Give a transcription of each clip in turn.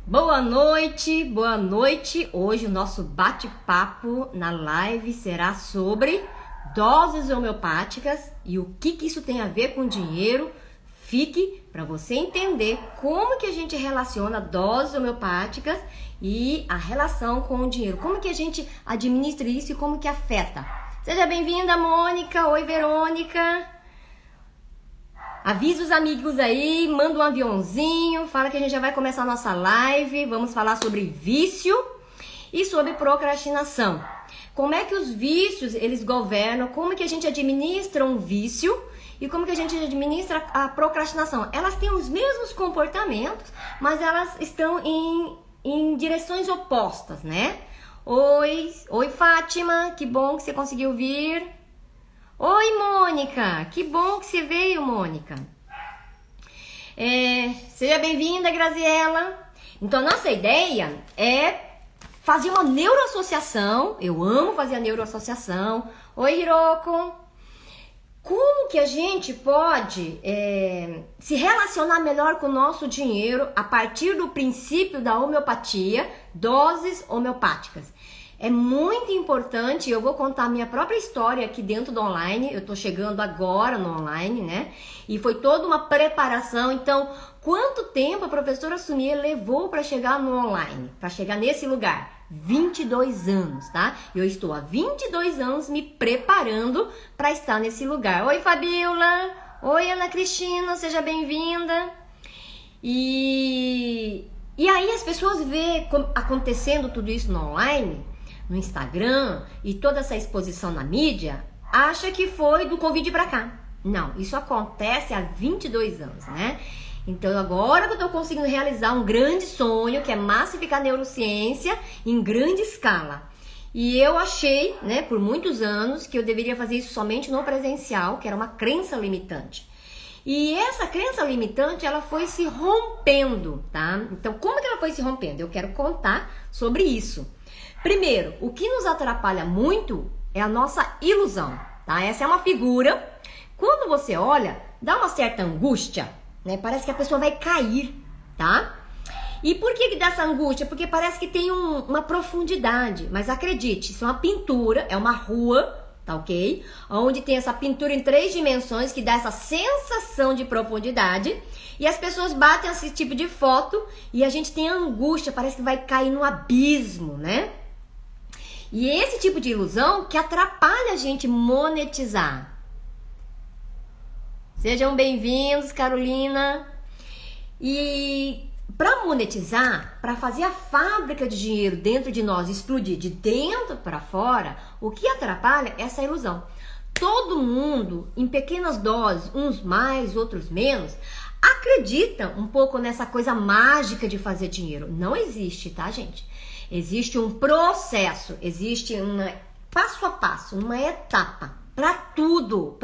Boa noite, boa noite. Hoje o nosso bate-papo na live será sobre doses homeopáticas e o que isso tem a ver com dinheiro. Fique para você entender como que a gente relaciona doses homeopáticas e a relação com o dinheiro. Como que a gente administra isso e como que afeta. Seja bem-vinda, Mônica. Oi, Verônica. Avisa os amigos aí, manda um aviãozinho, fala que a gente já vai começar a nossa live. Vamos falar sobre vício e sobre procrastinação. Como é que os vícios, eles governam, como que a gente administra um vício e como que a gente administra a procrastinação. Elas têm os mesmos comportamentos, mas elas estão em direções opostas, né? Oi, Fátima, que bom que você conseguiu vir. Oi, Mônica, que bom que você veio, Mônica. Seja bem-vinda, Graziela. Então, a nossa ideia é fazer uma neuroassociação. Eu amo fazer a neuroassociação. Oi, Hiroko. Como que a gente pode se relacionar melhor com o nosso dinheiro a partir do princípio da homeopatia, doses homeopáticas? É muito importante, eu vou contar a minha própria história aqui dentro do online. Eu tô chegando agora no online, né? E foi toda uma preparação. Então, quanto tempo a professora Sumier levou para chegar no online? Para chegar nesse lugar? 22 anos, tá? Eu estou há 22 anos me preparando para estar nesse lugar. Oi, Fabiola. Oi, Ana Cristina, seja bem-vinda. E aí as pessoas vê acontecendo tudo isso no online, no Instagram e toda essa exposição na mídia, acha que foi do Covid pra cá. Não, isso acontece há 22 anos, né? Então agora que eu tô conseguindo realizar um grande sonho, que é massificar a neurociência em grande escala. E eu achei, né, por muitos anos, que eu deveria fazer isso somente no presencial, que era uma crença limitante. E essa crença limitante, ela foi se rompendo, tá? Então como que ela foi se rompendo? Eu quero contar sobre isso. Primeiro, o que nos atrapalha muito é a nossa ilusão, tá? Essa é uma figura, quando você olha, dá uma certa angústia, né? Parece que a pessoa vai cair, tá? E por que dá essa angústia? Porque parece que tem uma profundidade, mas acredite, isso é uma pintura, é uma rua, tá ok? Onde tem essa pintura em 3 dimensões que dá essa sensação de profundidade e as pessoas batem esse tipo de foto e a gente tem angústia, parece que vai cair no abismo, né? E esse tipo de ilusão que atrapalha a gente monetizar. Sejam bem-vindos, Carolina. E para monetizar, para fazer a fábrica de dinheiro dentro de nós explodir de dentro para fora, o que atrapalha é essa ilusão. Todo mundo, em pequenas doses, uns mais, outros menos, acredita um pouco nessa coisa mágica de fazer dinheiro. Não existe, tá, gente? Existe um processo, existe um passo a passo, uma etapa para tudo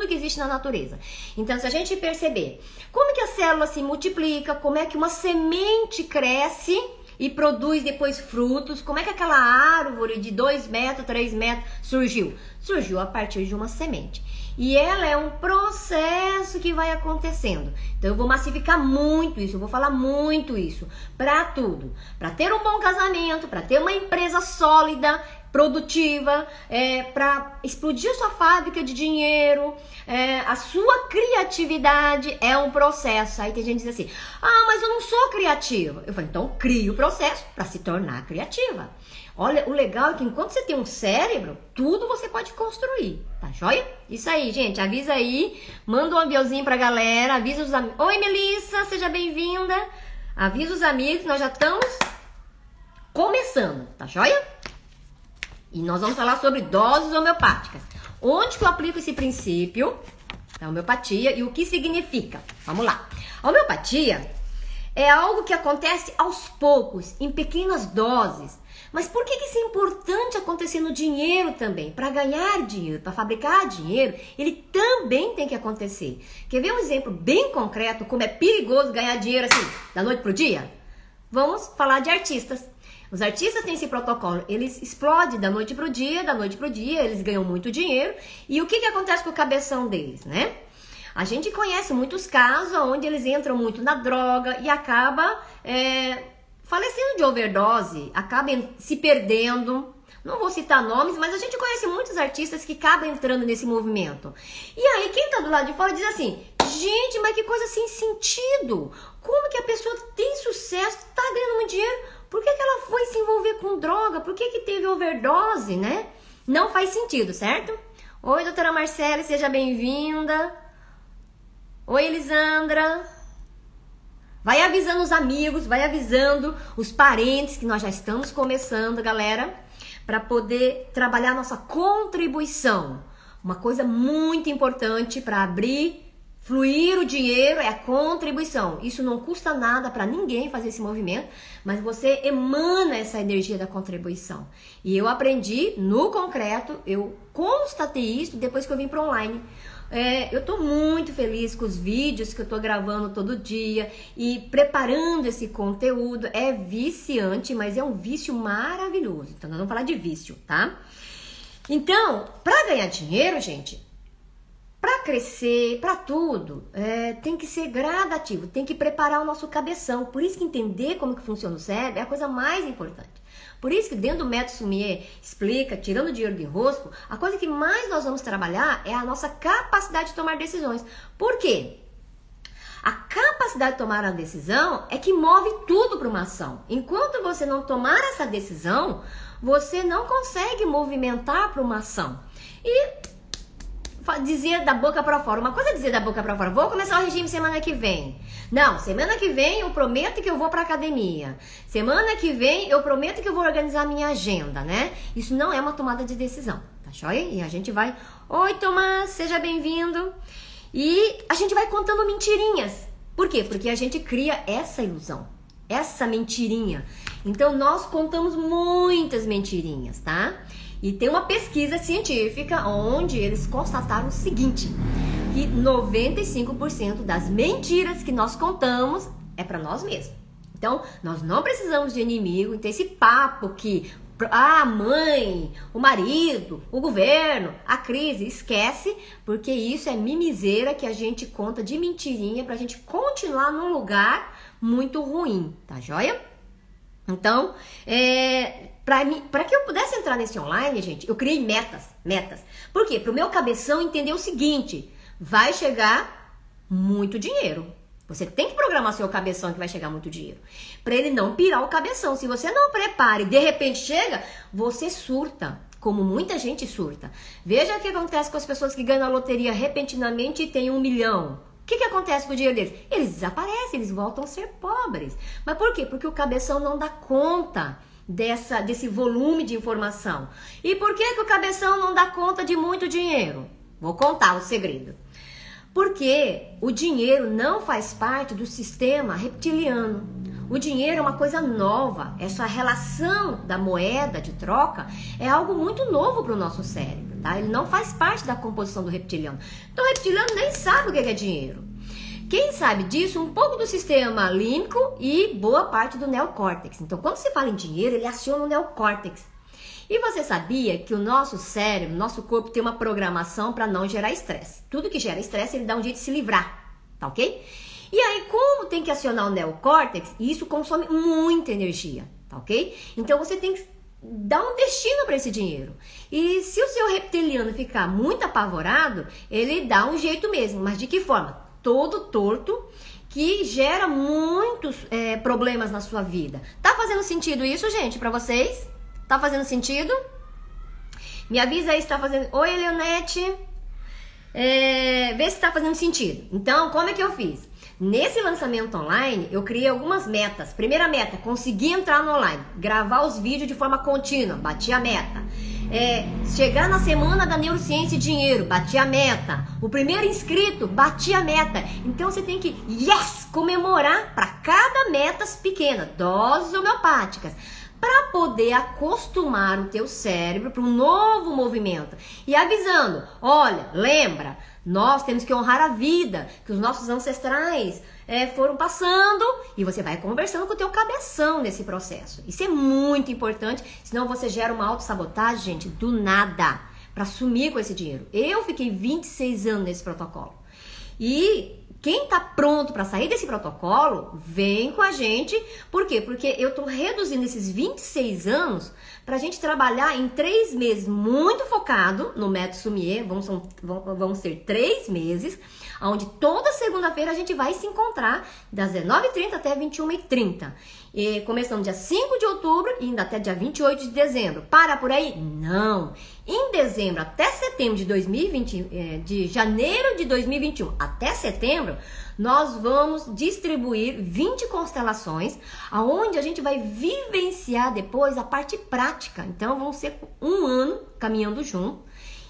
que existe na natureza. Então, se a gente perceber como que a célula se multiplica, como é que uma semente cresce e produz depois frutos, como é que aquela árvore de 2 metros, 3 metros surgiu? Surgiu a partir de uma semente. E ela é um processo que vai acontecendo. Então eu vou massificar muito isso, eu vou falar muito isso para tudo. Para ter um bom casamento, para ter uma empresa sólida, produtiva, para explodir a sua fábrica de dinheiro, a sua criatividade é um processo. Aí tem gente que diz assim, mas eu não sou criativa. Eu falo, então crie o processo para se tornar criativa. Olha, o legal é que enquanto você tem um cérebro, tudo você pode construir, tá joia? Isso aí, gente, avisa aí, manda um aviãozinho pra galera, avisa os amigos. Oi, Melissa, seja bem-vinda. Avisa os amigos, nós já estamos começando, tá joia? E nós vamos falar sobre doses homeopáticas. Onde que eu aplico esse princípio da homeopatia e o que significa? Vamos lá. A homeopatia é algo que acontece aos poucos, em pequenas doses. Mas por que isso é importante acontecer no dinheiro também? Para ganhar dinheiro, para fabricar dinheiro, ele também tem que acontecer. Quer ver um exemplo bem concreto como é perigoso ganhar dinheiro assim, da noite pro dia? Vamos falar de artistas. Os artistas têm esse protocolo, eles explodem da noite pro dia, eles ganham muito dinheiro. E o que acontece com o cabeção deles, né? A gente conhece muitos casos onde eles entram muito na droga e acaba falecendo de overdose, acabam se perdendo. Não vou citar nomes, mas a gente conhece muitos artistas que acabam entrando nesse movimento. E aí quem tá do lado de fora diz assim, gente, mas que coisa sem sentido. Como que a pessoa tem sucesso, tá ganhando muito dinheiro, por que ela foi se envolver com droga? Por que teve overdose, né? Não faz sentido, certo? Oi, doutora Marcela, seja bem-vinda. Oi, Elisandra. Vai avisando os amigos, vai avisando os parentes que nós já estamos começando, galera, para poder trabalhar a nossa contribuição. Uma coisa muito importante para abrir, fluir o dinheiro é a contribuição. Isso não custa nada para ninguém fazer esse movimento, mas você emana essa energia da contribuição. E eu aprendi no concreto, eu constatei isso depois que eu vim para online. Eu tô muito feliz com os vídeos que eu tô gravando todo dia e preparando esse conteúdo. É viciante, mas é um vício maravilhoso. Então, nós vamos falar de vício, tá? Então, para ganhar dinheiro, gente, para crescer, para tudo, tem que ser gradativo, tem que preparar o nosso cabeção. Por isso que entender como que funciona o cérebro é a coisa mais importante. Por isso que dentro do método Sumier explica, tirando o dinheiro do enrosco, a coisa que mais nós vamos trabalhar é a nossa capacidade de tomar decisões. Por quê? A capacidade de tomar a decisão é que move tudo para uma ação. Enquanto você não tomar essa decisão, você não consegue movimentar para uma ação. E dizer da boca para fora. Uma coisa é dizer da boca para fora, vou começar o regime semana que vem. Não, semana que vem eu prometo que eu vou pra academia. Semana que vem eu prometo que eu vou organizar a minha agenda, né? Isso não é uma tomada de decisão, tá joia? E a gente vai... Oi, Tomás, seja bem-vindo. E a gente vai contando mentirinhas. Por quê? Porque a gente cria essa ilusão, essa mentirinha. Então, nós contamos muitas mentirinhas, tá? E tem uma pesquisa científica onde eles constataram o seguinte, que 95% das mentiras que nós contamos é para nós mesmos. Então, nós não precisamos de inimigo. Então, esse papo que a mãe, o marido, o governo, a crise, esquece, porque isso é mimiseira que a gente conta de mentirinha pra gente continuar num lugar muito ruim, tá joia? Então, para que eu pudesse entrar nesse online, gente, eu criei metas. Por quê? Para o meu cabeção entender o seguinte, vai chegar muito dinheiro. Você tem que programar seu cabeção que vai chegar muito dinheiro. Para ele não pirar o cabeção. Se você não prepara e de repente chega, você surta. Como muita gente surta. Veja o que acontece com as pessoas que ganham a loteria repentinamente e tem 1 milhão. O que acontece com o dinheiro deles? Eles desaparecem, eles voltam a ser pobres. Mas por quê? Porque o cabeção não dá conta desse volume de informação. E por que o cabeção não dá conta de muito dinheiro? Vou contar o segredo. Porque o dinheiro não faz parte do sistema reptiliano. O dinheiro é uma coisa nova. Essa relação da moeda de troca é algo muito novo para o nosso cérebro, tá? Ele não faz parte da composição do reptiliano. Então o reptiliano nem sabe o que é dinheiro. Quem sabe disso? Um pouco do sistema límbico e boa parte do neocórtex. Então quando se fala em dinheiro, ele aciona o neocórtex. E você sabia que o nosso cérebro, nosso corpo tem uma programação para não gerar estresse. Tudo que gera estresse, ele dá um jeito de se livrar, tá ok? E aí, como tem que acionar o neocórtex, isso consome muita energia, tá ok? Então você tem que dar um destino para esse dinheiro. E se o seu reptiliano ficar muito apavorado, ele dá um jeito mesmo. Mas de que forma? Todo torto, que gera muitos problemas na sua vida. Tá fazendo sentido isso, gente, para vocês? Tá fazendo sentido? Me avisa aí se tá fazendo... Oi, Leonete. Vê se tá fazendo sentido. Então, como é que eu fiz? Nesse lançamento online, eu criei algumas metas. Primeira meta, conseguir entrar no online. Gravar os vídeos de forma contínua. Bati a meta. Chegar na semana da neurociência e dinheiro. Bati a meta. O primeiro inscrito, bati a meta. Então, você tem que, comemorar para cada meta pequena. Doses homeopáticas. Para poder acostumar o teu cérebro para um novo movimento. E avisando, olha, lembra, nós temos que honrar a vida, que os nossos ancestrais foram passando, e você vai conversando com o teu cabeção nesse processo. Isso é muito importante, senão você gera uma autossabotagem, gente, do nada, para sumir com esse dinheiro. Eu fiquei 26 anos nesse protocolo. E quem tá pronto para sair desse protocolo, vem com a gente. Por quê? Porque eu tô reduzindo esses 26 anos pra gente trabalhar em 3 meses muito focado no método Sumier. Vão ser 3 meses, onde toda segunda-feira a gente vai se encontrar das 19h30 até 21h30. E começando dia 5 de outubro e indo até dia 28 de dezembro. Para por aí? Não! Em dezembro até setembro de 2020, de janeiro de 2021 até setembro, nós vamos distribuir 20 constelações, aonde a gente vai vivenciar depois a parte prática. Então, vão ser 1 ano caminhando junto.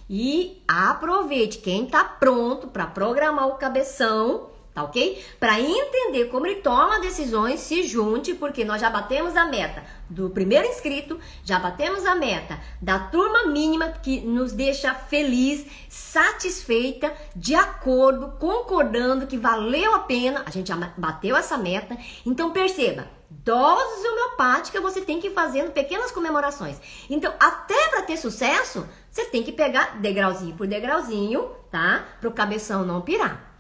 E aproveite, quem tá pronto para programar o cabeção, tá ok? Para entender como ele toma decisões, se junte, porque nós já batemos a meta do primeiro inscrito, já batemos a meta da turma mínima, que nos deixa feliz, satisfeita, de acordo, concordando que valeu a pena. A gente já bateu essa meta. Então perceba, doses homeopáticas você tem que ir fazendo pequenas comemorações. Então, até para ter sucesso, você tem que pegar degrauzinho por degrauzinho, tá? Para o cabeção não pirar.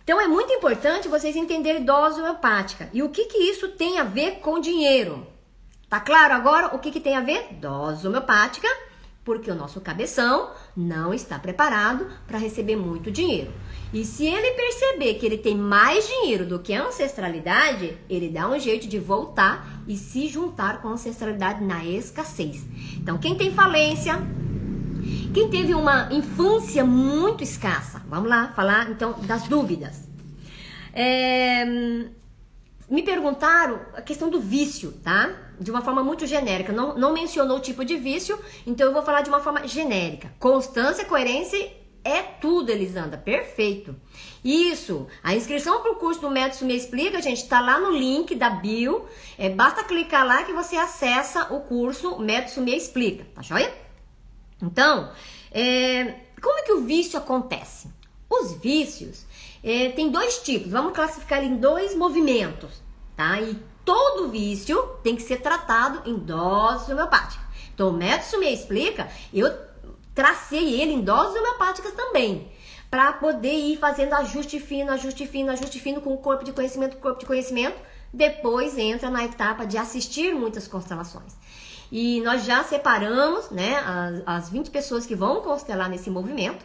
Então, é muito importante vocês entenderem dose homeopática. E o que isso tem a ver com dinheiro? Tá claro agora o que tem a ver? Dose homeopática, porque o nosso cabeção não está preparado para receber muito dinheiro. E se ele perceber que ele tem mais dinheiro do que a ancestralidade, ele dá um jeito de voltar e se juntar com a ancestralidade na escassez. Então, quem tem falência, quem teve uma infância muito escassa, vamos lá falar então das dúvidas. Me perguntaram a questão do vício, tá? De uma forma muito genérica, não mencionou o tipo de vício, então eu vou falar de uma forma genérica. Constância, coerência é tudo, Elisandra, perfeito. Isso, a inscrição para o curso do Método Sumier Explica, gente, tá lá no link da bio, basta clicar lá que você acessa o curso Método Sumier Explica, tá joia? Então, como é que o vício acontece? Os vícios tem 2 tipos, vamos classificar ele em 2 movimentos, tá? E todo vício tem que ser tratado em doses homeopáticas. Então, o Método Sumier Explica, eu tracei ele em doses homeopáticas também, para poder ir fazendo ajuste fino, ajuste fino, ajuste fino com o corpo de conhecimento, depois entra na etapa de assistir muitas constelações. E nós já separamos, né, as 20 pessoas que vão constelar nesse movimento,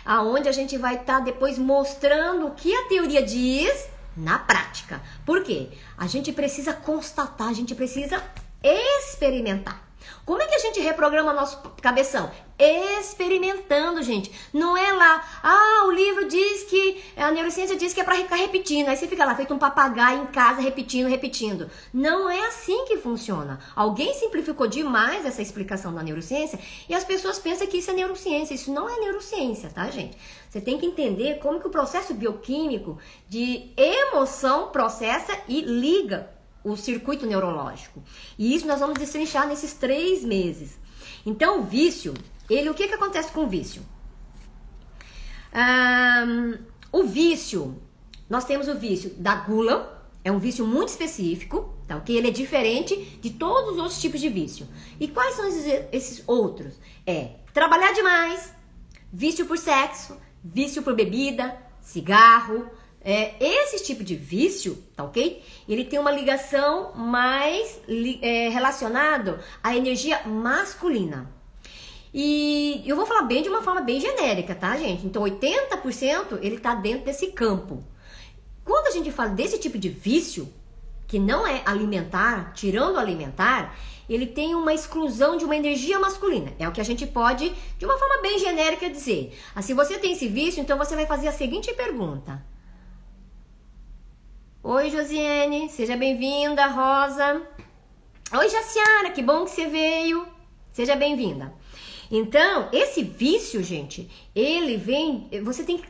aonde a gente vai estar depois mostrando o que a teoria diz na prática. Por quê? A gente precisa constatar, a gente precisa experimentar. Como é que a gente reprograma nosso cabeção? Experimentando, gente. Não é lá, o livro diz que, a neurociência diz que é para ficar repetindo. Aí você fica lá, feito um papagaio em casa, repetindo. Não é assim que funciona. Alguém simplificou demais essa explicação da neurociência e as pessoas pensam que isso é neurociência. Isso não é neurociência, tá, gente? Você tem que entender como que o processo bioquímico de emoção processa e liga o circuito neurológico. E isso nós vamos destrinchar nesses 3 meses. Então, o vício, o que acontece com o vício? O vício, nós temos o vício da gula, é um vício muito específico, tá, ok? Ele é diferente de todos os outros tipos de vício. E quais são esses outros? Trabalhar demais, vício por sexo, vício por bebida, cigarro. Esse tipo de vício, tá ok? Ele tem uma ligação mais relacionado à energia masculina. E eu vou falar bem de uma forma bem genérica, tá, gente? Então, 80% ele tá dentro desse campo. Quando a gente fala desse tipo de vício, que não é alimentar, tirando o alimentar, ele tem uma exclusão de uma energia masculina. É o que a gente pode, de uma forma bem genérica, dizer. Se você tem esse vício, então você vai fazer a seguinte pergunta. Oi, Josiane, seja bem-vinda, Rosa. Oi, Jaciara, que bom que você veio. Seja bem-vinda. Então, esse vício, gente, ele vem...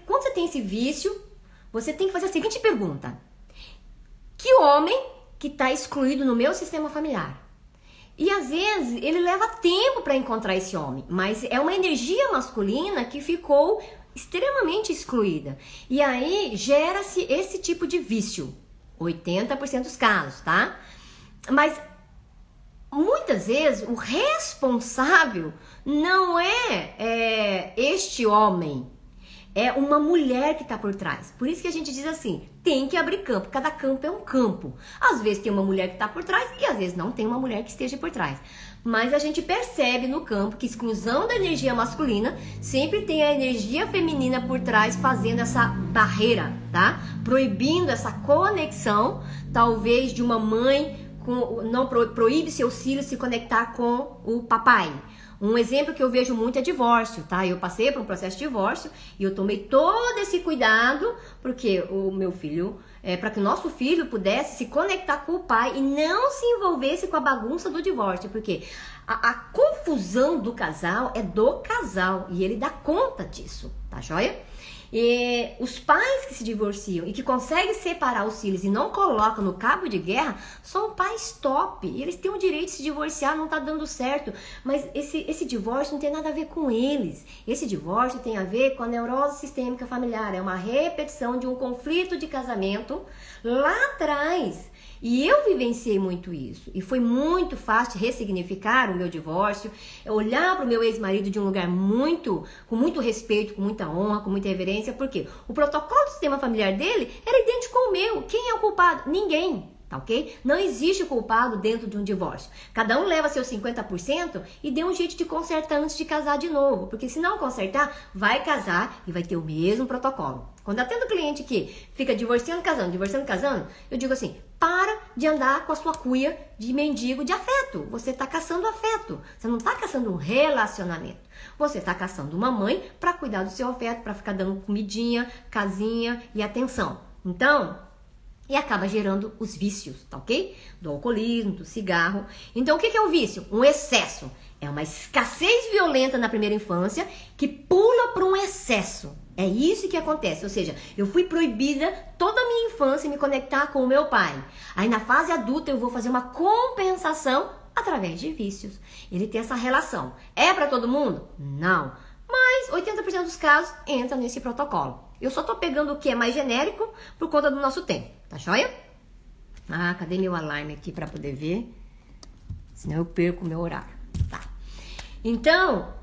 quando você tem esse vício, você tem que fazer a seguinte pergunta. Que homem que está excluído no meu sistema familiar? E, às vezes, ele leva tempo para encontrar esse homem, mas é uma energia masculina que ficou extremamente excluída. E aí, gera-se esse tipo de vício. 80% dos casos, tá? Mas muitas vezes o responsável não é este homem, é uma mulher que está por trás. Por isso que a gente diz assim, tem que abrir campo, cada campo é um campo. Às vezes tem uma mulher que está por trás e às vezes não tem uma mulher que esteja por trás. Mas a gente percebe no campo que exclusão da energia masculina sempre tem a energia feminina por trás fazendo essa barreira, tá? Proibindo essa conexão, talvez de uma mãe, não proíbe seus filhos se conectar com o papai. Um exemplo que eu vejo muito é divórcio, tá? Eu passei por um processo de divórcio e eu tomei todo esse cuidado porque o meu filho, para que o nosso filho pudesse se conectar com o pai e não se envolvesse com a bagunça do divórcio, porque a confusão do casal é do casal e ele dá conta disso, tá joia? E os pais que se divorciam e que conseguem separar os filhos e não colocam no cabo de guerra são pais top. E eles têm o direito de se divorciar, não tá dando certo. Mas esse divórcio não tem nada a ver com eles. Esse divórcio tem a ver com a neurose sistêmica familiar. É uma repetição de um conflito de casamento lá atrás. E eu vivenciei muito isso. E foi muito fácil ressignificar o meu divórcio, olhar para o meu ex-marido de um lugar com muito respeito, com muita honra, com muita reverência, porque o protocolo do sistema familiar dele era idêntico ao meu. Quem é o culpado? Ninguém. Tá ok? Não existe culpado dentro de um divórcio. Cada um leva seus 50% e dê um jeito de consertar antes de casar de novo. Porque se não consertar, vai casar e vai ter o mesmo protocolo. Quando eu atendo cliente que fica divorciando, casando, eu digo assim, para de andar com a sua cuia de mendigo de afeto. Você tá caçando afeto. Você não tá caçando um relacionamento. Você tá caçando uma mãe para cuidar do seu afeto, para ficar dando comidinha, casinha e atenção. Então, e acaba gerando os vícios, tá ok? Do alcoolismo, do cigarro. Então, o que é o vício? Um excesso. É uma escassez violenta na primeira infância que pula para um excesso. É isso que acontece. Ou seja, eu fui proibida toda a minha infância me conectar com o meu pai. Aí, na fase adulta, eu vou fazer uma compensação através de vícios. Ele tem essa relação. É para todo mundo? Não. Mas 80% dos casos entra nesse protocolo. Eu só tô pegando o que é mais genérico por conta do nosso tempo, tá joia? Ah, cadê meu alarme aqui para poder ver? Senão eu perco o meu horário, tá? Então,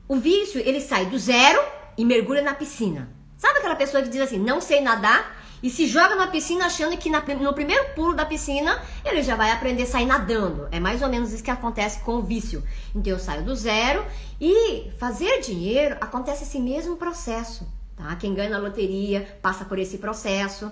o vício, ele sai do zero e mergulha na piscina. Sabe aquela pessoa que diz assim, não sei nadar, e se joga na piscina achando que no primeiro pulo da piscina ele já vai aprender a sair nadando? É mais ou menos isso que acontece com o vício. Então eu saio do zero e fazer dinheiro acontece esse mesmo processo. Tá? Quem ganha na loteria passa por esse processo.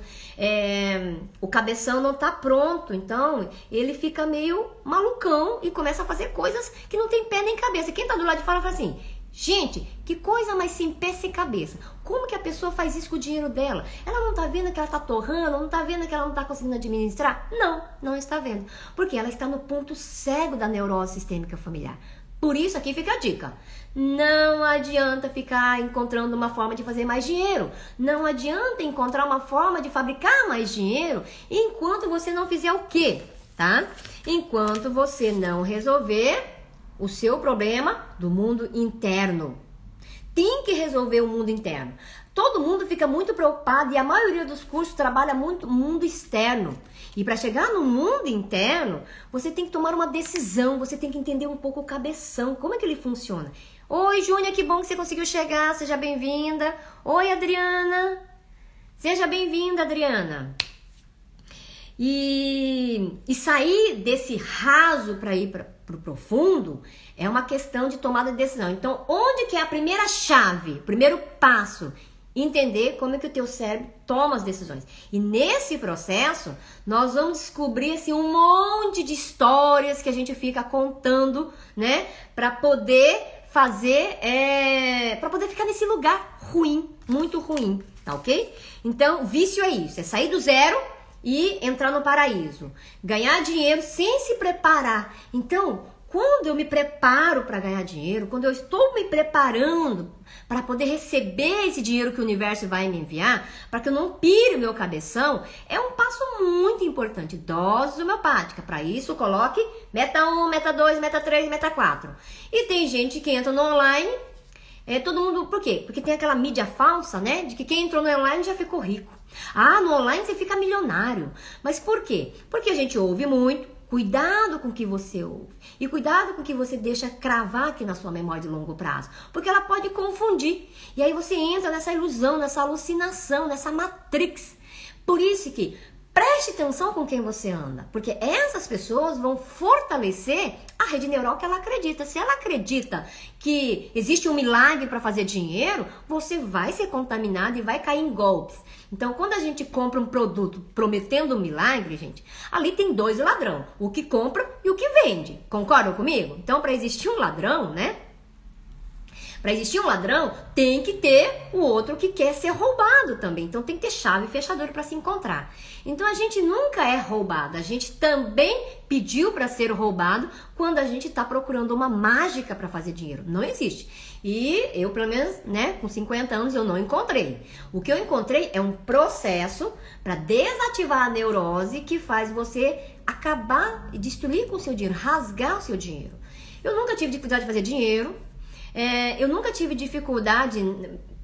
O cabeção não tá pronto, então ele fica meio malucão e começa a fazer coisas que não tem pé nem cabeça. Quem tá do lado de fora fala assim, gente, que coisa mais sem pé sem cabeça. Como que a pessoa faz isso com o dinheiro dela? Ela não tá vendo que ela tá torrando? Não tá vendo que ela não tá conseguindo administrar? Não, não está vendo. Porque ela está no ponto cego da neurose sistêmica familiar. Por isso aqui fica a dica. Não adianta ficar encontrando uma forma de fazer mais dinheiro. Não adianta encontrar uma forma de fabricar mais dinheiro enquanto você não fizer o quê? Tá? Enquanto você não resolver o seu problema do mundo interno. Tem que resolver o mundo interno. Todo mundo fica muito preocupado e a maioria dos cursos trabalha muito o mundo externo. E para chegar no mundo interno, você tem que tomar uma decisão, você tem que entender um pouco o cabeção, como é que ele funciona. Oi, Júnia, que bom que você conseguiu chegar, seja bem-vinda. Oi, Adriana. Seja bem-vinda, Adriana. E sair desse raso para ir para o profundo é uma questão de tomada de decisão. Então, onde que é a primeira chave, primeiro passo? Entender como é que o teu cérebro toma as decisões. E nesse processo, nós vamos descobrir assim, um monte de histórias que a gente fica contando, né? Para poder fazer, para poder ficar nesse lugar ruim, muito ruim, tá ok? Então, vício é isso, é sair do zero e entrar no paraíso. Ganhar dinheiro sem se preparar. Então, quando eu me preparo para ganhar dinheiro, quando eu estou me preparando para poder receber esse dinheiro que o universo vai me enviar, para que eu não pire o meu cabeção, é um passo muito importante. Dose homeopática. Para isso, coloque meta 1, meta 2, meta 3, meta 4. E tem gente que entra no online, todo mundo... Por quê? Porque tem aquela mídia falsa, né? De que quem entrou no online já ficou rico. Ah, no online você fica milionário. Mas por quê? Porque a gente ouve muito, cuidado com o que você ouve. E cuidado com o que você deixa cravar aqui na sua memória de longo prazo. Porque ela pode confundir. E aí você entra nessa ilusão, nessa alucinação, nessa matrix. Por isso que preste atenção com quem você anda. Porque essas pessoas vão fortalecer a rede neural que ela acredita. Se ela acredita que existe um milagre para fazer dinheiro, você vai ser contaminado e vai cair em golpes. Então, quando a gente compra um produto prometendo um milagre, gente, ali tem dois ladrões, o que compra e o que vende. Concordam comigo? Então, para existir um ladrão, né? Para existir um ladrão, tem que ter o outro que quer ser roubado também. Então, tem que ter chave e fechadura para se encontrar. Então, a gente nunca é roubado. A gente também pediu para ser roubado quando a gente está procurando uma mágica para fazer dinheiro. Não existe. E eu, pelo menos, né, com 50 anos, eu não encontrei. O que eu encontrei é um processo para desativar a neurose que faz você acabar e destruir com o seu dinheiro, rasgar o seu dinheiro. Eu nunca tive dificuldade de fazer dinheiro. Eu nunca tive dificuldade,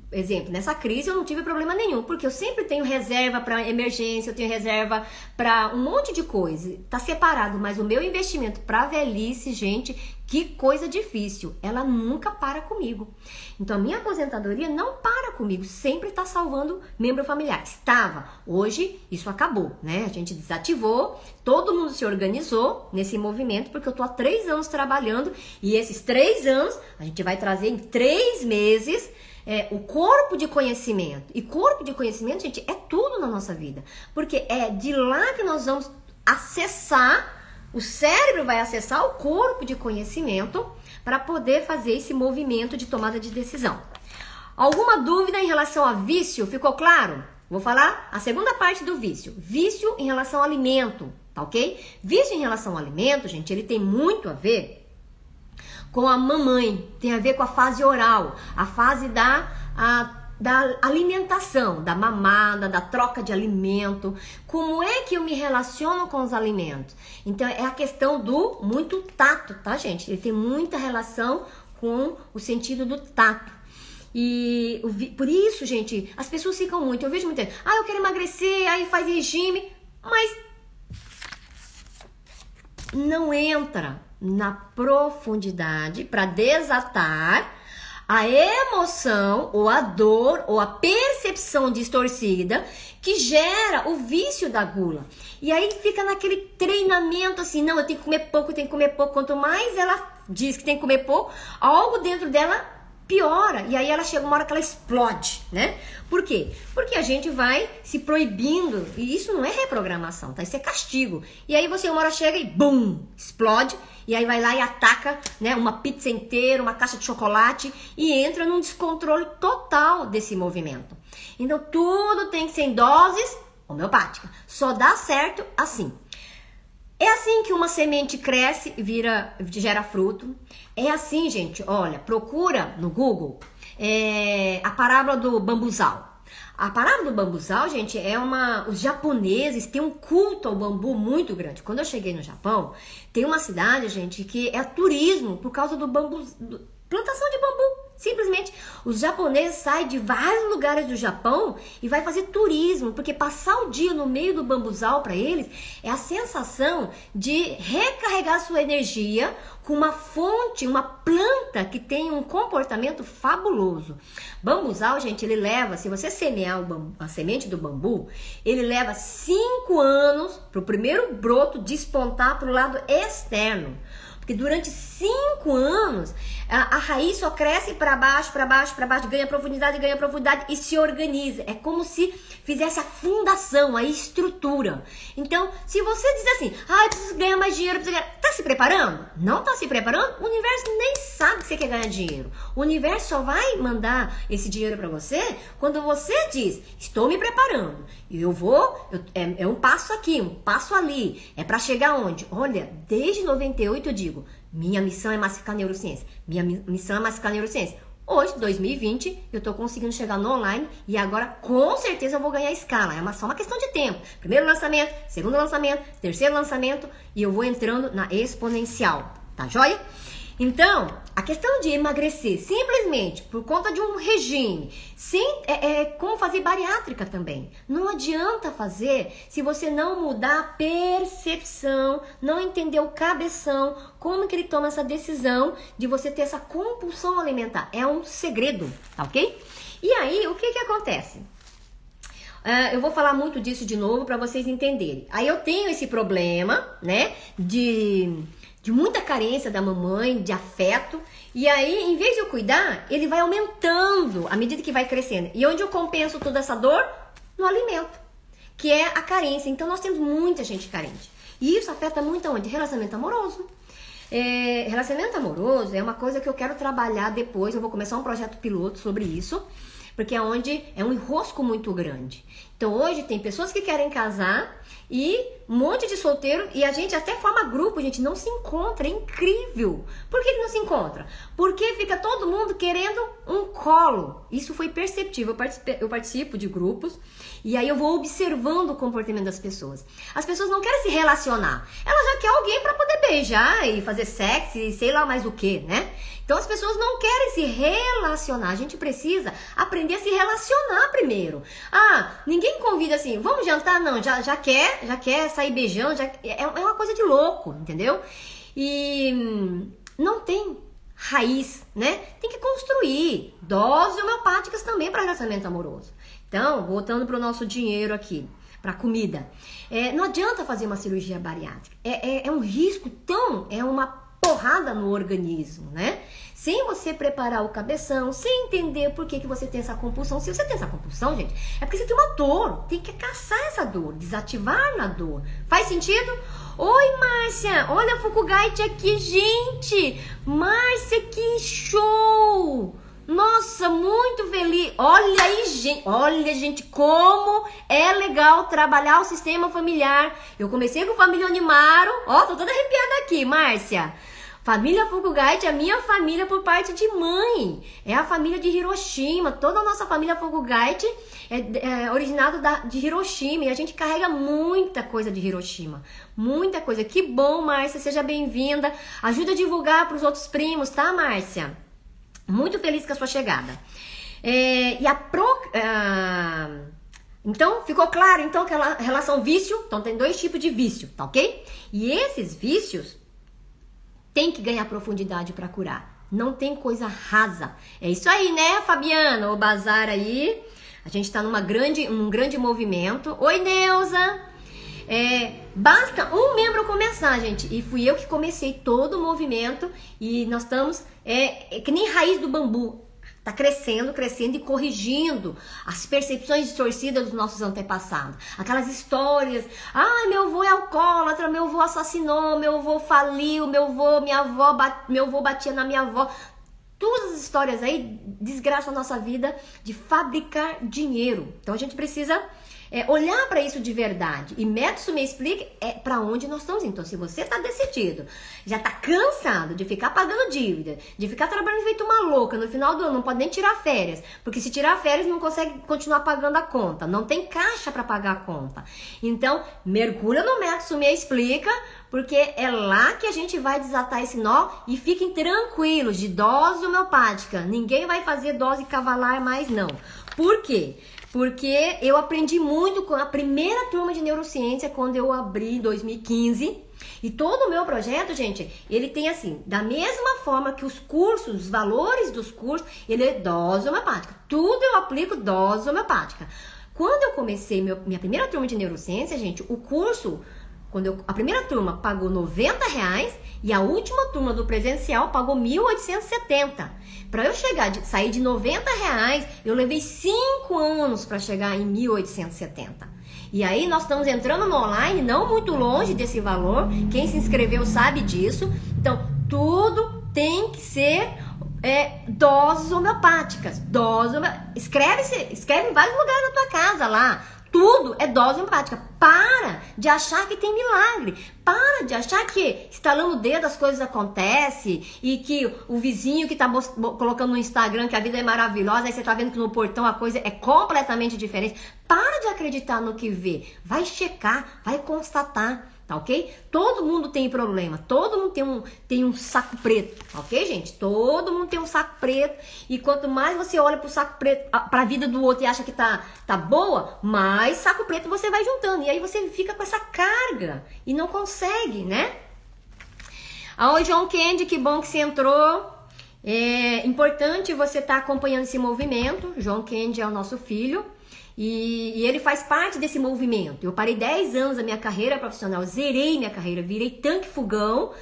exemplo, nessa crise eu não tive problema nenhum, porque eu sempre tenho reserva para emergência, eu tenho reserva para um monte de coisa, tá separado, mas o meu investimento para velhice, gente, que coisa difícil, ela nunca para comigo. Então a minha aposentadoria não para comigo, sempre tá salvando membro familiar. Estava, hoje isso acabou, né? A gente desativou, todo mundo se organizou nesse movimento, porque eu tô há 3 anos trabalhando e esses 3 anos a gente vai trazer em 3 meses o corpo de conhecimento. E corpo de conhecimento, gente, é tudo na nossa vida, porque é de lá que nós vamos acessar. O cérebro vai acessar o corpo de conhecimento para poder fazer esse movimento de tomada de decisão. Alguma dúvida em relação a vício? Ficou claro? Vou falar a segunda parte do vício. Vício em relação ao alimento, tá ok? Vício em relação ao alimento, gente, ele tem muito a ver com a mamãe. Tem a ver com a fase oral, a fase da alimentação, da mamada, da troca de alimento. Como é que eu me relaciono com os alimentos? Então, é a questão do muito tato, tá, gente? Ele tem muita relação com o sentido do tato. E por isso, gente, as pessoas ficam muito... Eu vejo muita gente, eu quero emagrecer, aí faz regime, mas não entra na profundidade para desatar a emoção, ou a dor, ou a percepção distorcida que gera o vício da gula. E aí fica naquele treinamento assim, não, eu tenho que comer pouco, eu tenho que comer pouco. Quanto mais ela diz que tem que comer pouco, algo dentro dela piora. E aí ela chega uma hora que ela explode, né? Por quê? Porque a gente vai se proibindo, e isso não é reprogramação, tá? Isso é castigo. E aí você uma hora chega e bum, explode. E aí vai lá e ataca, né, uma pizza inteira, uma caixa de chocolate e entra num descontrole total desse movimento. Então tudo tem que ser em doses homeopáticas. Só dá certo assim. É assim que uma semente cresce e gera fruto. É assim, gente, olha, procura no Google a parábola do bambuzal. A parábola do bambuzal, gente, os japoneses têm um culto ao bambu muito grande. Quando eu cheguei no Japão, tem uma cidade, gente, que é turismo por causa do bambu, plantação de bambu. Simplesmente, os japoneses saem de vários lugares do Japão e vai fazer turismo, porque passar o dia no meio do bambuzal para eles é a sensação de recarregar sua energia com uma fonte, uma planta que tem um comportamento fabuloso. Bambuzal, gente, ele leva, se você semear a semente do bambu, ele leva 5 anos para o primeiro broto despontar para o lado externo. Porque durante 5 anos, a raiz só cresce para baixo, para baixo, para baixo, ganha profundidade e se organiza. É como se fizesse a fundação, a estrutura. Então, se você diz assim, eu preciso ganhar mais dinheiro, tá se preparando? Não tá se preparando? O universo nem sabe que você quer ganhar dinheiro. O universo só vai mandar esse dinheiro para você quando você diz, estou me preparando. E é um passo aqui, um passo ali. É para chegar onde? Olha, desde 98 eu digo, minha missão é massificar neurociência. Minha missão é massificar neurociência. Hoje, 2020, eu tô conseguindo chegar no online e agora com certeza eu vou ganhar escala. É só uma questão de tempo. Primeiro lançamento, segundo lançamento, terceiro lançamento e eu vou entrando na exponencial. Tá joia? Então, a questão de emagrecer simplesmente por conta de um regime, sem como fazer bariátrica também. Não adianta fazer se você não mudar a percepção, não entender o cabeção, como que ele toma essa decisão de você ter essa compulsão alimentar. É um segredo, tá ok? E aí, o que acontece? Eu vou falar muito disso de novo para vocês entenderem. Aí eu tenho esse problema, né, de muita carência da mamãe, de afeto. E aí, em vez de eu cuidar, ele vai aumentando à medida que vai crescendo. E onde eu compenso toda essa dor? No alimento, que é a carência. Então, nós temos muita gente carente. E isso afeta muito aonde? Relacionamento amoroso. Relacionamento amoroso é uma coisa que eu quero trabalhar depois. Eu vou começar um projeto piloto sobre isso. Porque é onde é um enrosco muito grande. Então, hoje tem pessoas que querem casar e um monte de solteiro, e a gente até forma grupo, a gente não se encontra, é incrível. Por que não se encontra? Porque fica todo mundo querendo um colo. Isso foi perceptível. Eu participo de grupos e aí eu vou observando o comportamento das pessoas. As pessoas não querem se relacionar, elas já querem alguém para poder beijar e fazer sexo e sei lá mais o que, né? Então as pessoas não querem se relacionar. A gente precisa aprender a se relacionar primeiro. Ninguém convida assim, vamos jantar? Não, já quer sair beijando, é uma coisa de louco, entendeu? E não tem raiz, né? Tem que construir doses homeopáticas também para relacionamento amoroso. Então, voltando para o nosso dinheiro aqui, para comida. Não adianta fazer uma cirurgia bariátrica. É um risco é uma porrada no organismo, né? Sem você preparar o cabeção, sem entender por que você tem essa compulsão. Se você tem essa compulsão, gente, é porque você tem uma dor. Tem que caçar essa dor, desativar na dor. Faz sentido? Oi, Márcia, olha a Fukugait aqui, gente. Márcia, que show! Nossa, muito feliz. Olha aí, gente. Olha, gente, como é legal trabalhar o sistema familiar. Eu comecei com família Onimaro. Ó, tô toda arrepiada aqui, Márcia. Família Fukugait é a minha família por parte de mãe. É a família de Hiroshima. Toda a nossa família Fukugait é originada de Hiroshima. E a gente carrega muita coisa de Hiroshima. Muita coisa. Que bom, Márcia. Seja bem-vinda. Ajuda a divulgar para os outros primos, tá, Márcia? Muito feliz com a sua chegada. Então, ficou claro então que a relação vício, então tem dois tipos de vício, tá ok? E esses vícios tem que ganhar profundidade para curar. Não tem coisa rasa. É isso aí, né, Fabiana? O bazar aí. A gente tá num grande movimento. Oi, Neuza. Basta um membro começar, gente. E fui eu que comecei todo o movimento. E nós estamos que nem raiz do bambu. Tá crescendo e corrigindo as percepções distorcidas dos nossos antepassados. Aquelas histórias, meu avô é alcoólatra, meu avô assassinou, meu avô faliu, meu avô batia na minha avó. Todas as histórias aí desgraçam a nossa vida de fabricar dinheiro. Então a gente precisa olhar para isso de verdade. E método me explica para onde nós estamos. Então, se você está decidido, já está cansado de ficar pagando dívida, de ficar trabalhando feito uma louca, no final do ano não pode nem tirar férias, porque se tirar férias não consegue continuar pagando a conta, não tem caixa para pagar a conta. Então, mergulha no método me explica, porque é lá que a gente vai desatar esse nó. E fiquem tranquilos, de dose homeopática, ninguém vai fazer dose cavalar mais não. Por quê? Porque eu aprendi muito com a primeira turma de neurociência quando eu abri em 2015. E todo o meu projeto, gente, ele tem assim, da mesma forma que os cursos, os valores dos cursos, ele é dose homeopática. Tudo eu aplico dose homeopática. Quando eu comecei minha primeira turma de neurociência, gente, o curso, a primeira turma pagou R$90 e a última turma do presencial pagou R$1.870. Para eu sair de R$90, eu levei 5 anos para chegar em 1.870. E aí nós estamos entrando no online, não muito longe desse valor. Quem se inscreveu sabe disso. Então, tudo tem que ser doses homeopáticas. Escreve em vários lugares da tua casa lá. Tudo é dose homeopática. Para de achar que tem milagre. Para de achar que estalando o dedo as coisas acontecem e que o vizinho que tá colocando no Instagram que a vida é maravilhosa, aí você tá vendo que no portão a coisa é completamente diferente. Para de acreditar no que vê. Vai checar, vai constatar, tá ok? Todo mundo tem problema, todo mundo tem um saco preto, ok, gente? Todo mundo tem um saco preto, e quanto mais você olha pro saco preto, pra vida do outro e acha que tá boa, mais saco preto você vai juntando, e aí você fica com essa carga e não consegue, né? Oi, João Kendi, que bom que você entrou. É importante você estar acompanhando esse movimento. João Kendi é o nosso filho e ele faz parte desse movimento. Eu parei 10 anos da minha carreira profissional, zerei minha carreira, virei tanque fogão,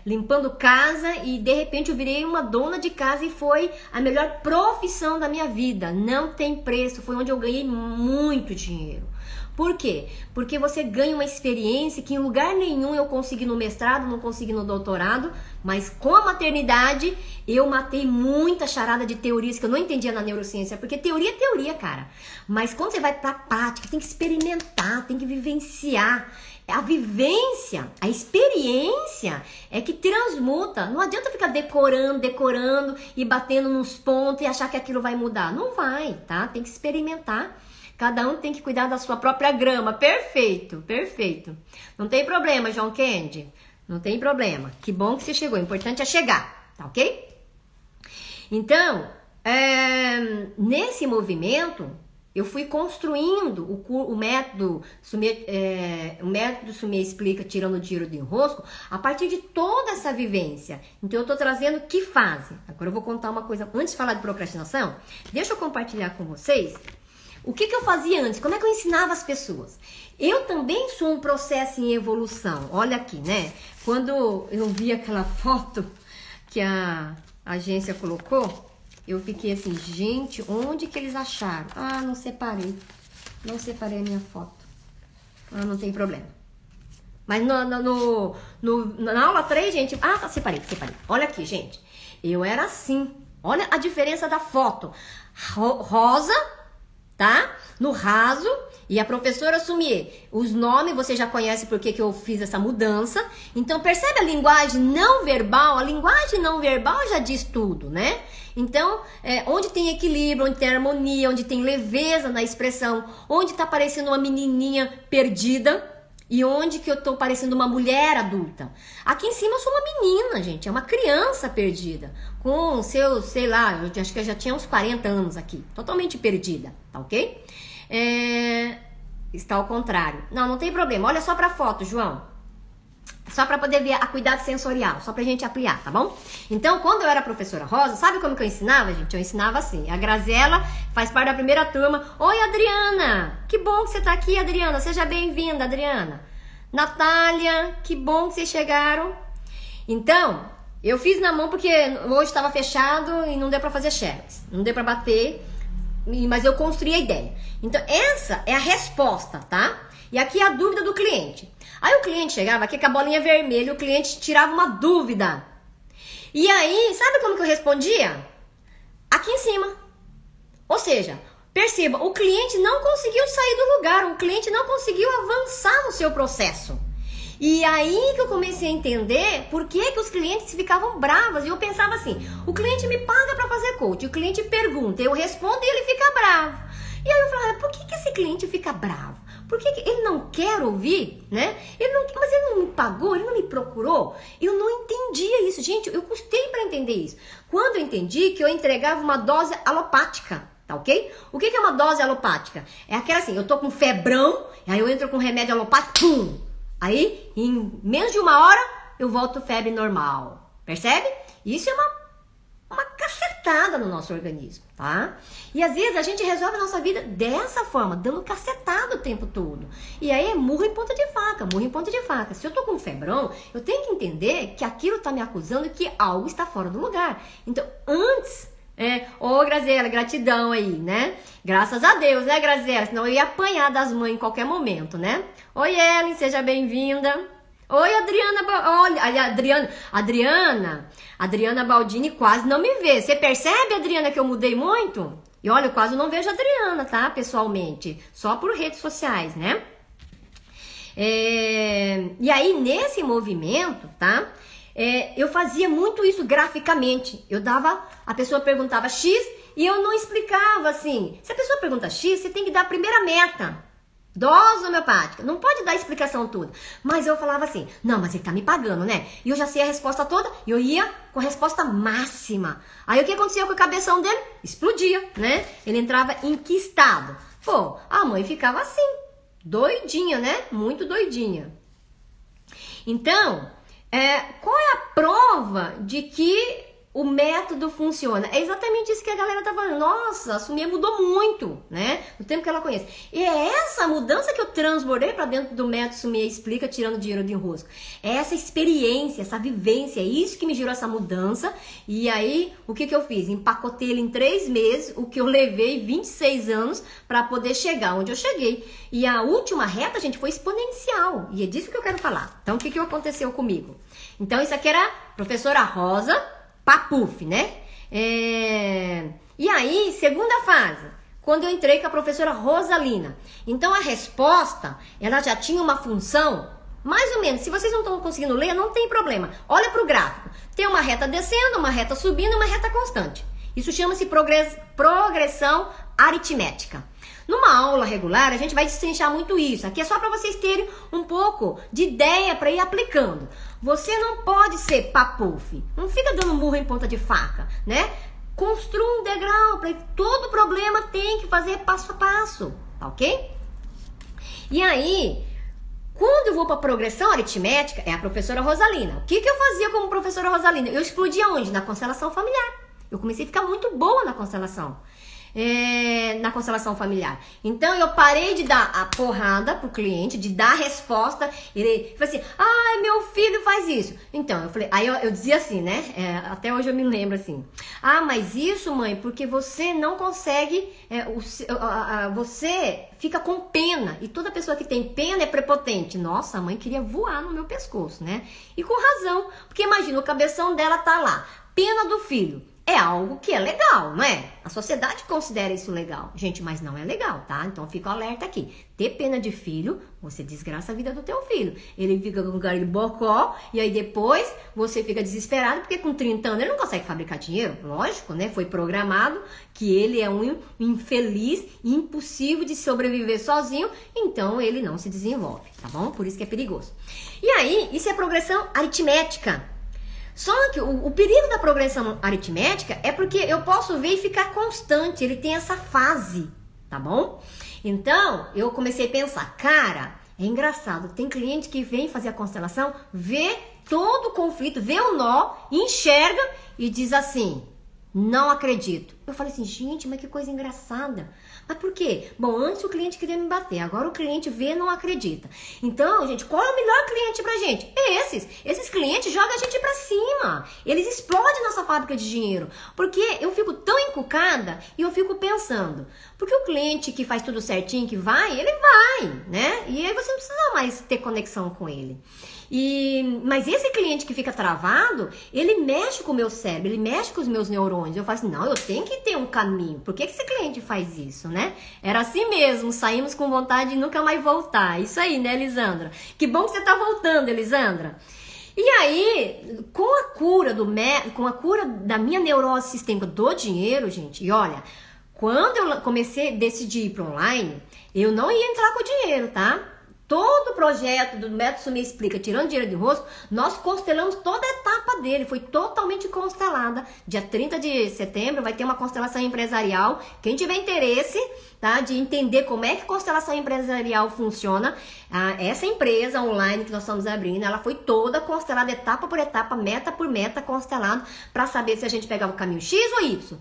limpando casa, e de repente eu virei uma dona de casa e foi a melhor profissão da minha vida. Não tem preço, foi onde eu ganhei muito dinheiro. Por quê? Porque você ganha uma experiência que em lugar nenhum eu consegui no mestrado, não consegui no doutorado, mas com a maternidade eu matei muita charada de teorias que eu não entendia na neurociência, porque teoria é teoria, cara. Mas quando você vai pra prática, tem que experimentar, tem que vivenciar. A vivência, a experiência é que transmuta. Não adianta ficar decorando e batendo nos pontos e achar que aquilo vai mudar. Não vai, tá? Tem que experimentar. Cada um tem que cuidar da sua própria grama. Perfeito, perfeito. Não tem problema, João Kendi. Não tem problema. Que bom que você chegou. O importante é chegar, tá ok? Então, nesse movimento, eu fui construindo o método Sumê Explica Tirando o Dinheiro do Enrosco a partir de toda essa vivência. Então, eu tô trazendo que fase. Agora eu vou contar uma coisa. Antes de falar de procrastinação, deixa eu compartilhar com vocês o que eu fazia antes, como é que eu ensinava as pessoas. Eu também sou um processo em evolução. Olha aqui, né? Quando eu vi aquela foto que a agência colocou, eu fiquei assim, gente, onde que eles acharam? Ah, não separei. Não separei a minha foto. Ah, não tem problema. Mas na aula 3, gente... Ah, tá, separei. Olha aqui, gente. Eu era assim. Olha a diferença da foto. Rosa... tá? No raso, e a professora Sumier, os nomes você já conhece porque que eu fiz essa mudança. Então percebe a linguagem não verbal? A linguagem não verbal já diz tudo, né? Então, onde tem equilíbrio, onde tem harmonia, onde tem leveza na expressão, onde tá parecendo uma menininha perdida e onde que eu tô parecendo uma mulher adulta. Aqui em cima eu sou uma menina, gente, é uma criança perdida, com seus, sei lá, eu acho que eu já tinha uns 40 anos aqui, totalmente perdida, tá ok? Está ao contrário. Não tem problema, olha só pra foto, João. Só pra poder ver a cuidado sensorial, só pra gente ampliar, tá bom? Então, quando eu era professora Rosa, sabe como que eu ensinava, gente? Eu ensinava assim, a Graziela faz parte da primeira turma. Oi, Adriana! Que bom que você tá aqui, Adriana. Seja bem-vinda, Adriana. Natália, que bom que vocês chegaram. Então, eu fiz na mão porque hoje estava fechado e não deu pra fazer xerox. Não deu pra bater, mas eu construí a ideia. Então, essa é a resposta, tá? E aqui é a dúvida do cliente. Aí o cliente chegava aqui com a bolinha vermelha, o cliente tirava uma dúvida. E aí, sabe como que eu respondia? Aqui em cima. Ou seja, perceba, o cliente não conseguiu sair do lugar, o cliente não conseguiu avançar no seu processo. E aí que eu comecei a entender por que os clientes ficavam bravos. E eu pensava assim, o cliente me paga para fazer coach, o cliente pergunta, eu respondo e ele fica bravo. E aí eu falava, por que esse cliente fica bravo? Por que ele não quer ouvir, né? Mas ele não me pagou, ele não me procurou. Eu não entendia isso, gente. Eu custei para entender isso. Quando eu entendi que eu entregava uma dose alopática, tá ok? O que é uma dose alopática? É aquela assim, eu tô com febrão, aí eu entro com remédio alopático, pum! Aí, em menos de uma hora, eu volto febre normal. Percebe? Isso é uma cacetada no nosso organismo, tá? E às vezes a gente resolve a nossa vida dessa forma, dando cacetada o tempo todo. E aí é murro em ponta de faca, murro em ponta de faca. Se eu tô com febrão, eu tenho que entender que aquilo tá me acusando e que algo está fora do lugar. Então, antes... Ô Graziela, gratidão aí, né? Graças a Deus, né, Graziela? Senão eu ia apanhar das mães em qualquer momento, né? Oi, Ellen, seja bem-vinda. Oi, Adriana, olha, Adriana Baldini quase não me vê. Você percebe, Adriana, que eu mudei muito? E olha, eu quase não vejo a Adriana, tá? Pessoalmente, só por redes sociais, né? E aí, nesse movimento, tá? Eu fazia muito isso graficamente. A pessoa perguntava X e eu não explicava assim. Se a pessoa pergunta X, você tem que dar a primeira meta. Dose homeopática. Não pode dar a explicação toda. Mas eu falava assim, não, mas ele tá me pagando, né? E eu já sei a resposta toda e eu ia com a resposta máxima. Aí o que acontecia com o cabeção dele? Explodia, né? Ele entrava em que estado? Pô, a mãe ficava assim, doidinha, né? Muito doidinha. Então, qual é a prova de que o método funciona? É exatamente isso que a galera tá falando. Nossa, a Sumia mudou muito, né? No tempo que ela conhece. E é essa mudança que eu transbordei para dentro do método Sumia Explica, tirando dinheiro de enrosco. É essa experiência, essa vivência, é isso que me gerou essa mudança. E aí, o que eu fiz? Empacotei ele em 3 meses, o que eu levei 26 anos para poder chegar onde eu cheguei. E a última reta, gente, foi exponencial. E é disso que eu quero falar. Então, o que aconteceu comigo? Então, isso aqui era a professora Rosa Papuf, né? E aí, segunda fase, quando eu entrei com a professora Rosalina. Então, a resposta, ela já tinha uma função, mais ou menos. Se vocês não estão conseguindo ler, não tem problema. Olha para o gráfico. Tem uma reta descendo, uma reta subindo e uma reta constante. Isso chama-se progressão aritmética. Numa aula regular, a gente vai destrinchar muito isso. Aqui é só para vocês terem um pouco de ideia para ir aplicando. Você não pode ser papuf. Não fica dando murro em ponta de faca, né? Construa um degrau. Todo problema tem que fazer passo a passo, tá ok? E aí, quando eu vou para progressão aritmética, é a professora Rosalina. O que eu fazia como professora Rosalina? Eu explodia onde? Na constelação familiar. Eu comecei a ficar muito boa na constelação. Na constelação familiar. Então eu parei de dar a porrada pro cliente, de dar a resposta. Ele falou assim: ai, meu filho faz isso. Então eu falei, aí eu dizia assim, né? Até hoje eu me lembro assim: ah, mas isso, mãe, porque você não consegue, você fica com pena, e toda pessoa que tem pena é prepotente. Nossa, a mãe queria voar no meu pescoço, né? E com razão, porque imagina, o cabeção dela tá lá, pena do filho. É algo que é legal, não é? A sociedade considera isso legal. Gente, mas não é legal, tá? Então fica alerta aqui. Ter pena de filho, você desgraça a vida do teu filho. Ele fica com cara de bocó e aí depois você fica desesperado porque com 30 anos ele não consegue fabricar dinheiro. Lógico, né? Foi programado que ele é um infeliz, impossível de sobreviver sozinho, então ele não se desenvolve, tá bom? Por isso que é perigoso. E aí, isso é progressão aritmética. Só que o perigo da progressão aritmética é porque eu posso ver e ficar constante, ele tem essa fase, tá bom? Então, eu comecei a pensar, cara, é engraçado, tem cliente que vem fazer a constelação, vê todo o conflito, vê o nó, enxerga e diz assim, não acredito. Eu falei assim, gente, mas que coisa engraçada. Mas por quê? Bom, antes o cliente queria me bater, agora o cliente vê e não acredita. Então, gente, qual é o melhor cliente pra gente? Esses clientes jogam a gente pra cima. Eles explodem nossa fábrica de dinheiro. Porque eu fico tão encucada e eu fico pensando, porque o cliente que faz tudo certinho, que vai, ele vai, né? E aí você não precisa mais ter conexão com ele. Mas esse cliente que fica travado, ele mexe com o meu cérebro, ele mexe com os meus neurônios. Eu falo assim, não, eu tenho que ter um caminho. Por que esse cliente faz isso, né? Era assim mesmo, saímos com vontade de nunca mais voltar. Isso aí, né, Elisandra? Que bom que você tá voltando, Elisandra. E aí, com a cura da minha neurose sistêmica do dinheiro, gente, e olha, quando eu comecei a decidir ir para online, eu não ia entrar com dinheiro, tá? Todo o projeto do Método Sumia Explica, tirando dinheiro de rosto, nós constelamos toda a etapa dele, foi totalmente constelada. Dia 30 de setembro vai ter uma constelação empresarial. Quem tiver interesse, tá, de entender como é que constelação empresarial funciona, essa empresa online que nós estamos abrindo, ela foi toda constelada, etapa por etapa, meta por meta, constelado, para saber se a gente pegava o caminho X ou Y.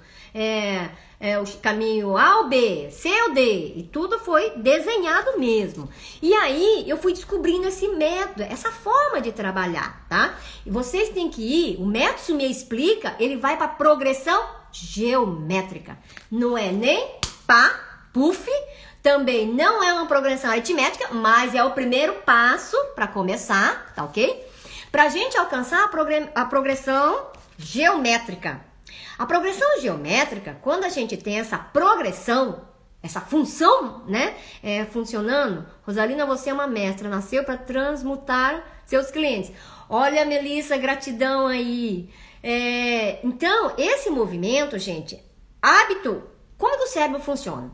O caminho A ou B, C ou D, e tudo foi desenhado mesmo. E aí eu fui descobrindo esse método, essa forma de trabalhar, tá? E vocês têm que ir, o método Sumia Explica, ele vai para progressão geométrica. Não é nem puf, também não é uma progressão aritmética, mas é o primeiro passo para começar, tá ok? Pra gente alcançar a progressão geométrica. A progressão geométrica, quando a gente tem essa progressão, essa função, né, funcionando, Rosalina, você é uma mestra, nasceu para transmutar seus clientes. Olha, Melissa, gratidão aí. Então, esse movimento, gente, hábito, como que o cérebro funciona?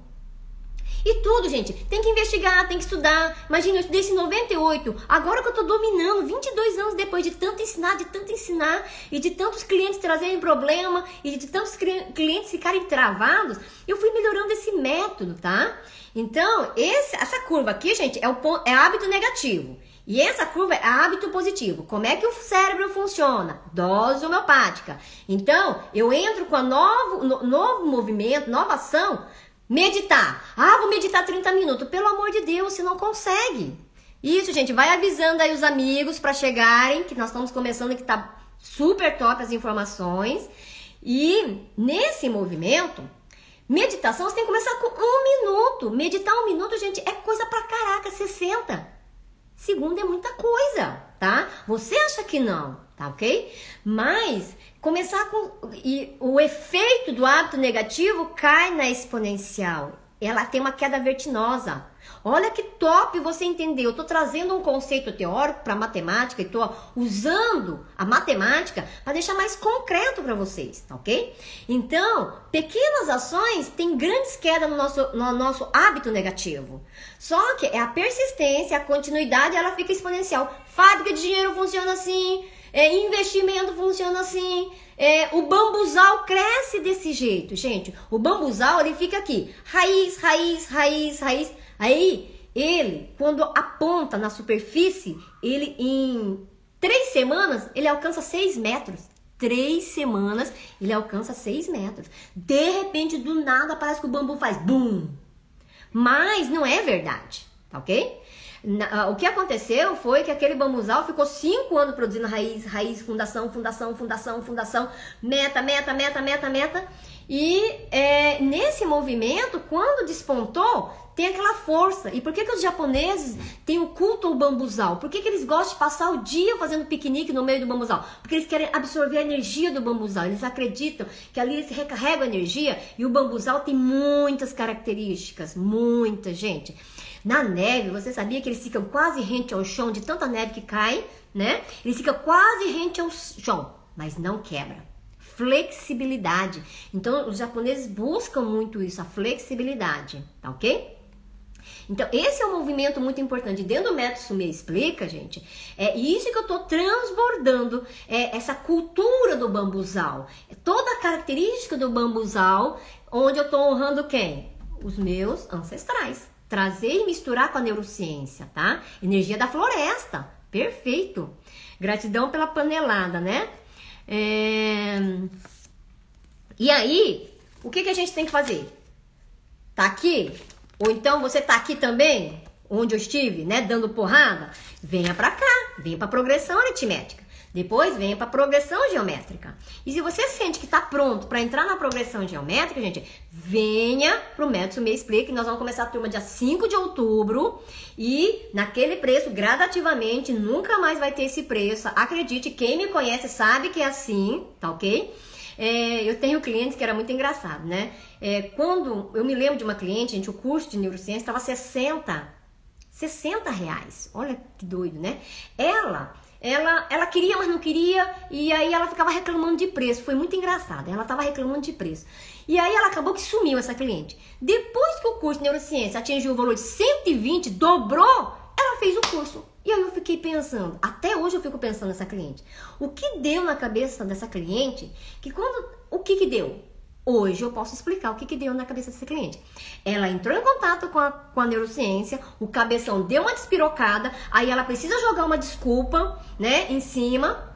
E tudo, gente, tem que investigar, tem que estudar. Imagina, eu estudei isso em 98, agora que eu tô dominando, 22 anos depois de tanto ensinar, e de tantos clientes trazerem problema, e de tantos clientes ficarem travados, eu fui melhorando esse método, tá? Então, essa curva aqui, gente, é hábito negativo. E essa curva é hábito positivo. Como é que o cérebro funciona? Dose homeopática. Então, eu entro com a novo movimento, nova ação, meditar. Ah, vou meditar 30 minutos. Pelo amor de Deus, você não consegue. Isso, gente, vai avisando aí os amigos para chegarem, que nós estamos começando, que tá super top as informações. E nesse movimento, meditação, você tem que começar com 1 minuto. Meditar 1 minuto, gente, é coisa pra caraca, 60 segundos é muita coisa, tá? Você acha que não, tá ok? Mas começar com... E o efeito do hábito negativo cai na exponencial. Ela tem uma queda vertiginosa. Olha que top você entendeu. Eu tô trazendo um conceito teórico para matemática e tô usando a matemática para deixar mais concreto para vocês, tá ok? Então, pequenas ações têm grandes quedas no nosso hábito negativo. Só que é a persistência, a continuidade, ela fica exponencial. Fábrica de dinheiro funciona assim, investimento funciona assim. O bambuzal cresce desse jeito, gente. O bambuzal, ele fica aqui, raiz, raiz, raiz, raiz. Aí, ele, quando aponta na superfície, ele em 3 semanas, ele alcança 6 metros. 3 semanas, ele alcança 6 metros. De repente, do nada, parece que o bambu faz BUM! Mas não é verdade, tá ok? O que aconteceu foi que aquele bambuzal ficou 5 anos produzindo raiz, raiz, fundação, fundação, fundação, fundação, meta, meta, meta, meta, meta. E nesse movimento, quando despontou, tem aquela força. E por que os japoneses têm o culto ao bambuzal? Por que eles gostam de passar o dia fazendo piquenique no meio do bambuzal? Porque eles querem absorver a energia do bambuzal. Eles acreditam que ali eles recarregam a energia, e o bambuzal tem muitas características, muita, gente. Na neve, você sabia que eles ficam quase rente ao chão, de tanta neve que cai, né? Eles ficam quase rente ao chão, mas não quebra. Flexibilidade. Então, os japoneses buscam muito isso, a flexibilidade, tá ok? Então, esse é um movimento muito importante. Dentro do método Sumê Explica, gente, é isso que eu tô transbordando, essa cultura do bambuzal. Toda a característica do bambuzal, onde eu tô honrando quem? Os meus ancestrais. Trazer e misturar com a neurociência, tá? Energia da floresta. Perfeito. Gratidão pela panelada, né? E aí, o que a gente tem que fazer? Tá aqui? Ou então você tá aqui também, onde eu estive, né? Dando porrada? Venha pra cá, venha pra progressão aritmética. Depois venha para progressão geométrica. E se você sente que está pronto para entrar na progressão geométrica, gente, venha para o método Sumê Explica, que nós vamos começar a turma dia 5 de outubro. E naquele preço, gradativamente, nunca mais vai ter esse preço. Acredite, quem me conhece sabe que é assim, tá ok? Eu tenho clientes que era muito engraçado, né? Quando eu me lembro de uma cliente, gente, o curso de neurociência estava 60 reais. Olha que doido, né? Ela queria, mas não queria, e aí ela ficava reclamando de preço. Foi muito engraçado, ela estava reclamando de preço. E aí ela acabou que sumiu, essa cliente. Depois que o curso de neurociência atingiu o valor de 120, dobrou, ela fez o curso. E aí eu fiquei pensando, até hoje eu fico pensando nessa cliente. O que deu na cabeça dessa cliente, o que deu? Hoje eu posso explicar o que deu na cabeça dessa cliente. Ela entrou em contato com a neurociência, o cabeção deu uma despirocada, aí ela precisa jogar uma desculpa, né, em cima.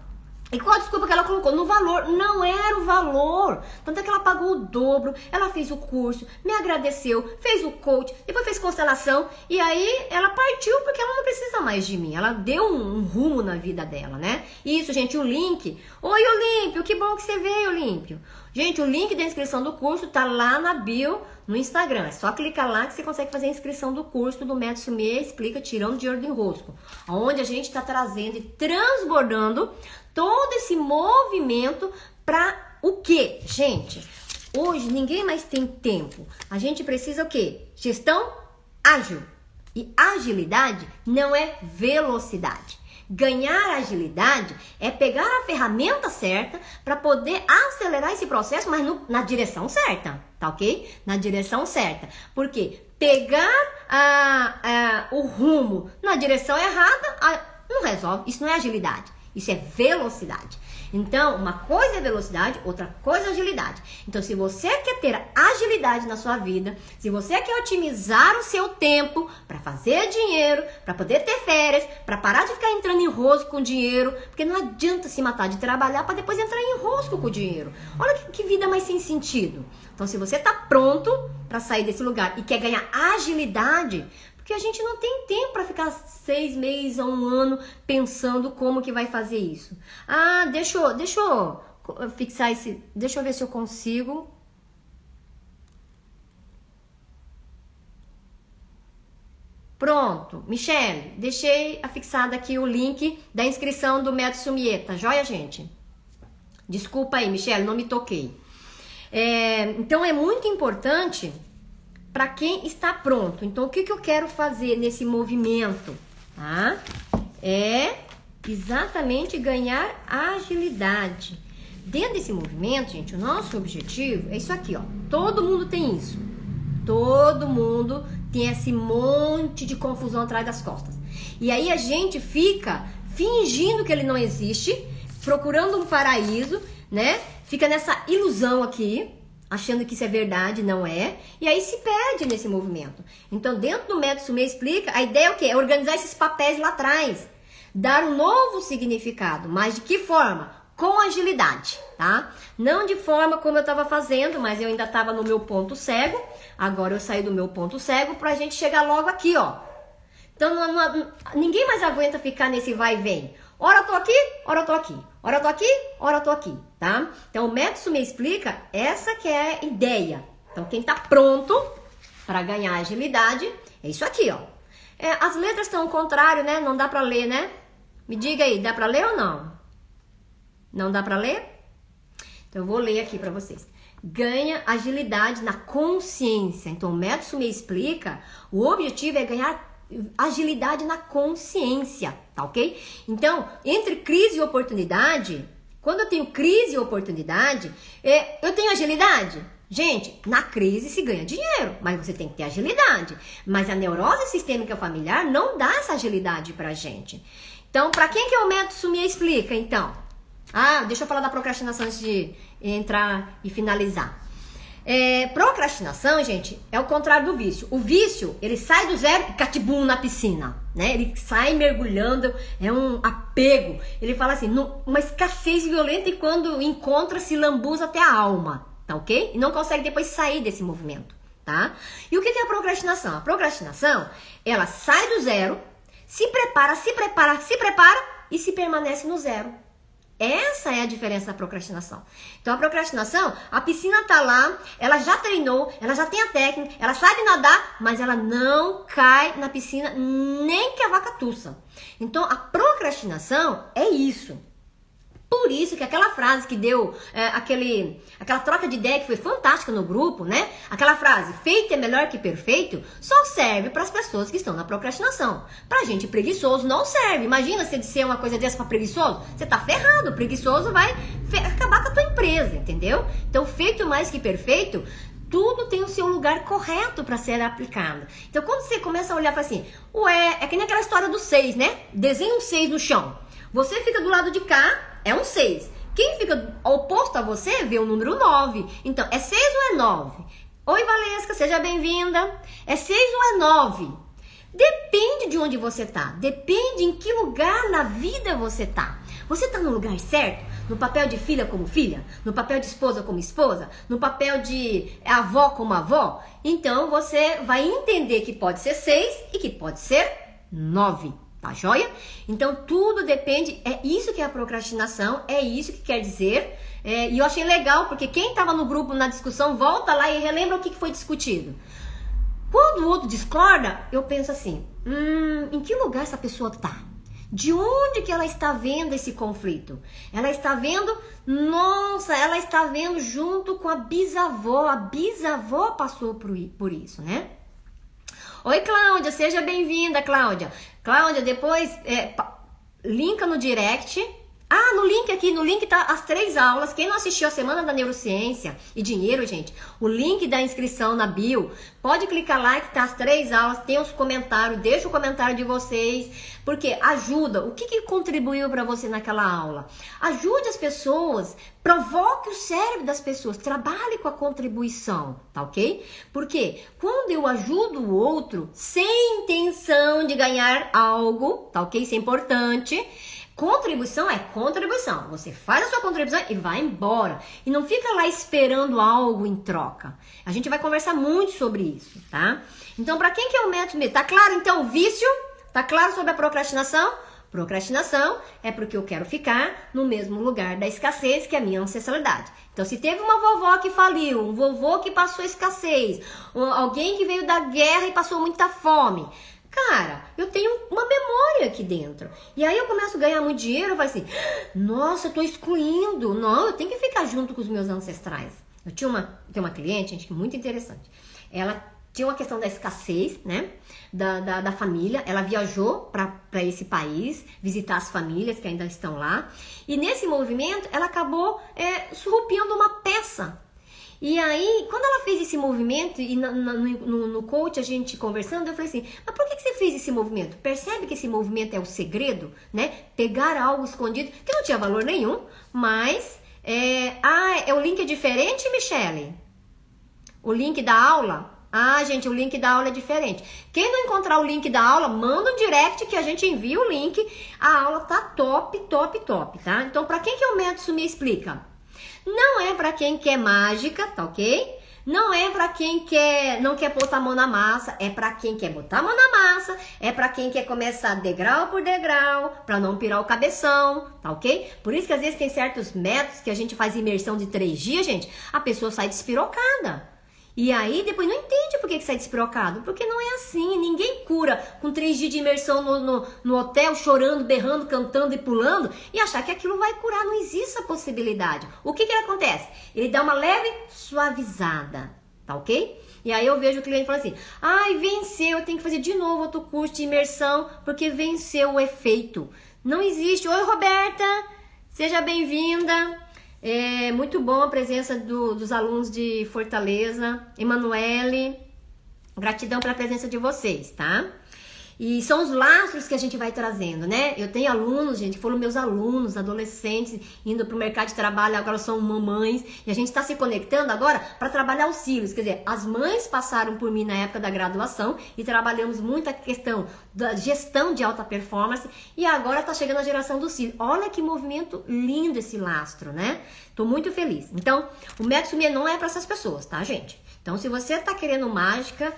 E qual a desculpa que ela colocou? No valor. Não era o valor. Tanto é que ela pagou o dobro, ela fez o curso, me agradeceu, fez o coach, depois fez constelação, e aí ela partiu porque ela não precisa mais de mim. Ela deu um rumo na vida dela, né? Isso, gente, o link. Oi, Olímpio, que bom que você veio, Olímpio. Gente, o link da inscrição do curso tá lá na bio no Instagram. É só clicar lá que você consegue fazer a inscrição do curso do método Sumê Explica, tirando dinheiro do enrosco. Onde a gente está trazendo e transbordando todo esse movimento para o quê? Gente, hoje ninguém mais tem tempo. A gente precisa o quê? Gestão ágil. E agilidade não é velocidade. Ganhar agilidade é pegar a ferramenta certa para poder acelerar esse processo, mas na direção certa, tá ok? Na direção certa. Por quê? Pegar o rumo na direção errada não resolve. Isso não é agilidade, isso é velocidade. Então, uma coisa é velocidade, outra coisa é agilidade. Então, se você quer ter agilidade na sua vida, se você quer otimizar o seu tempo para fazer dinheiro, para poder ter férias, para parar de ficar entrando em rosco com dinheiro, porque não adianta se matar de trabalhar para depois entrar em rosco com o dinheiro. Olha que vida mais sem sentido. Então, se você está pronto para sair desse lugar e quer ganhar agilidade, porque a gente não tem tempo para ficar 6 meses a 1 ano pensando como que vai fazer isso. Deixa eu fixar esse... Deixa eu ver se eu consigo. Pronto, Michele, deixei afixado aqui o link da inscrição do Método Sumieta. Joia, gente? Desculpa aí, Michele, não me toquei. Então, é muito importante... para quem está pronto. Então, o que eu quero fazer nesse movimento? Tá? É exatamente ganhar agilidade. Dentro desse movimento, gente, o nosso objetivo é isso aqui, ó. Todo mundo tem isso. Todo mundo tem esse monte de confusão atrás das costas. E aí a gente fica fingindo que ele não existe, procurando um paraíso, né? Fica nessa ilusão aqui, achando que isso é verdade, não é, e aí se perde nesse movimento. Então, dentro do Método Sumê Explica, a ideia é o quê? É organizar esses papéis lá atrás, dar um novo significado, mas de que forma? Com agilidade, tá? Não de forma como eu estava fazendo, mas eu ainda estava no meu ponto cego, agora eu saí do meu ponto cego pra gente chegar logo aqui, ó. Então, ninguém mais aguenta ficar nesse vai e vem. Ora eu tô aqui, ora eu tô aqui. Ora eu tô aqui, ora eu tô aqui, tá? Então, o Método Sumê Explica, essa que é a ideia. Então, quem tá pronto para ganhar agilidade, é isso aqui, ó. As letras estão ao contrário, né? Não dá pra ler, né? Me diga aí, dá pra ler ou não? Não dá pra ler? Então, eu vou ler aqui pra vocês. Ganha agilidade na consciência. Então, o Método Sumê Explica, o objetivo é ganhar agilidade na consciência, tá ok? Então, entre crise e oportunidade, quando eu tenho crise e oportunidade, eu tenho agilidade? Gente, na crise se ganha dinheiro, mas você tem que ter agilidade. Mas a neurose sistêmica familiar não dá essa agilidade pra gente. Então, pra quem que é o Método Sumê Explica, então? Deixa eu falar da procrastinação antes de entrar e finalizar. Procrastinação, gente, é o contrário do vício. O vício, ele sai do zero e catibum na piscina, né? Ele sai mergulhando, é um apego. Ele fala assim, uma escassez violenta e quando encontra se lambuza até a alma, tá ok? E não consegue depois sair desse movimento, tá? E o que é a procrastinação? A procrastinação, ela sai do zero, se prepara e se permanece no zero. Essa é a diferença da procrastinação. Então, a procrastinação, a piscina tá lá, ela já treinou, ela já tem a técnica, ela sabe nadar, mas ela não cai na piscina nem que a vaca tussa. Então, a procrastinação é isso. Por isso que aquela frase que deu, aquela troca de ideia que foi fantástica no grupo, né? Aquela frase, feito é melhor que perfeito, só serve para as pessoas que estão na procrastinação. Pra gente preguiçoso não serve. Imagina você dizer uma coisa dessa para preguiçoso, você tá ferrado, o preguiçoso vai acabar com a tua empresa, entendeu? Então, feito mais que perfeito, tudo tem o seu lugar correto para ser aplicado. Então, quando você começa a olhar e fala assim, é que nem aquela história do 6, né? Desenha um 6 no chão. Você fica do lado de cá, é um 6. Quem fica oposto a você vê o número 9. Então, é 6 ou é 9? Oi, Valesca, seja bem-vinda. É 6 ou é 9? Depende de onde você tá. Depende em que lugar na vida você tá. Você tá no lugar certo? No papel de filha como filha? No papel de esposa como esposa? No papel de avó como avó? Então, você vai entender que pode ser 6 e que pode ser 9. Tá joia? Então, tudo depende, é isso que é a procrastinação, é isso que quer dizer. E eu achei legal, porque quem estava no grupo na discussão, volta lá e relembra o que foi discutido. Quando o outro discorda, eu penso assim, em que lugar essa pessoa tá? De onde que ela está vendo esse conflito? Ela está vendo, nossa, ela está vendo junto com a bisavó passou por isso, né? Oi, Cláudia, seja bem-vinda, Cláudia. Cláudia, depois linka no direct. Ah, no link aqui, no link tá as 3 aulas. Quem não assistiu a Semana da Neurociência e Dinheiro, gente, o link da inscrição na bio, pode clicar lá que tá as 3 aulas, tem os comentários, deixa o comentário de vocês, porque ajuda. O que contribuiu para você naquela aula? Ajude as pessoas, provoque o cérebro das pessoas, trabalhe com a contribuição, tá ok? Porque quando eu ajudo o outro sem intenção de ganhar algo, tá ok? Isso é importante. Contribuição é contribuição. Você faz a sua contribuição e vai embora. E não fica lá esperando algo em troca. A gente vai conversar muito sobre isso, tá? Então, para quem que é o método? Tá claro, então, o vício? Tá claro sobre a procrastinação? Procrastinação é porque eu quero ficar no mesmo lugar da escassez que é a minha ancestralidade. Então, se teve uma vovó que faliu, um vovô que passou escassez, alguém que veio da guerra e passou muita fome... Cara, eu tenho uma memória aqui dentro. E aí eu começo a ganhar muito dinheiro, eu falo assim, nossa, eu tô excluindo. Não, eu tenho que ficar junto com os meus ancestrais. Eu tinha uma cliente, gente, muito interessante. Ela tinha uma questão da escassez, né? Da família. Ela viajou para esse país, visitar as famílias que ainda estão lá. E nesse movimento, ela surrupiando uma peça. E aí, quando ela fez esse movimento, e no coach a gente conversando, eu falei assim, mas por que você fez esse movimento? Percebe que esse movimento é o segredo, né? Pegar algo escondido, que não tinha valor nenhum, mas... o link é diferente, Michele? O link da aula? Ah, gente, o link da aula é diferente. Quem não encontrar o link da aula, manda um direct que a gente envia o link. A aula tá top, top, top, tá? Então, pra quem que é o método Me Explica? Não é para quem quer mágica, tá ok? Não é para quem não quer botar a mão na massa, é para quem quer botar a mão na massa, é para quem quer começar degrau por degrau, para não pirar o cabeção, tá ok? Por isso que às vezes tem certos métodos que a gente faz imersão de 3 dias, gente, a pessoa sai despirocada. E aí depois não entende por que sai despirocado, porque não é assim, ninguém cura com 3 dias de imersão no hotel, chorando, berrando, cantando e pulando, e achar que aquilo vai curar, não existe essa possibilidade. O que acontece? Ele dá uma leve suavizada, tá ok? E aí eu vejo o cliente falando assim, ai, venceu, eu tenho que fazer de novo outro curso de imersão, porque venceu o efeito. Não existe. Oi, Roberta, seja bem-vinda. É muito bom a presença dos alunos de Fortaleza. Emanuele, gratidão pela presença de vocês, tá? E são os lastros que a gente vai trazendo, né? Eu tenho alunos, gente, que foram meus alunos, adolescentes, indo pro mercado de trabalho, agora são mamães. E a gente tá se conectando agora para trabalhar os filhos. Quer dizer, as mães passaram por mim na época da graduação e trabalhamos muito a questão da gestão de alta performance. E agora tá chegando a geração dos filhos. Olha que movimento lindo esse lastro, né? Tô muito feliz. Então, o método Sumia não é para essas pessoas, tá, gente? Então, se você tá querendo mágica,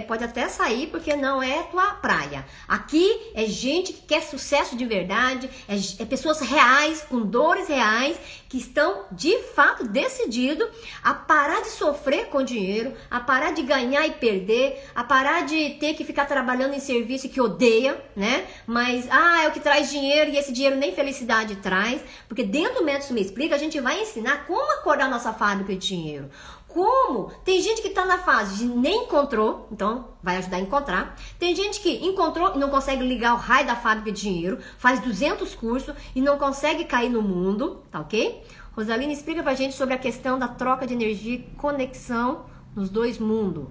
pode até sair, porque não é tua praia. Aqui é gente que quer sucesso de verdade, é pessoas reais, com dores reais, que estão, de fato, decididos a parar de sofrer com dinheiro, a parar de ganhar e perder, a parar de ter que ficar trabalhando em serviço que odeia, né? Mas, é o que traz dinheiro e esse dinheiro nem felicidade traz, porque dentro do Método Me Explica, a gente vai ensinar como acordar nossa fábrica de dinheiro. Como? Tem gente que tá na fase de nem encontrou, então vai ajudar a encontrar. Tem gente que encontrou e não consegue ligar o raio da fábrica de dinheiro, faz 200 cursos e não consegue cair no mundo, tá ok? Rosalina, explica pra gente sobre a questão da troca de energia e conexão nos 2 mundos,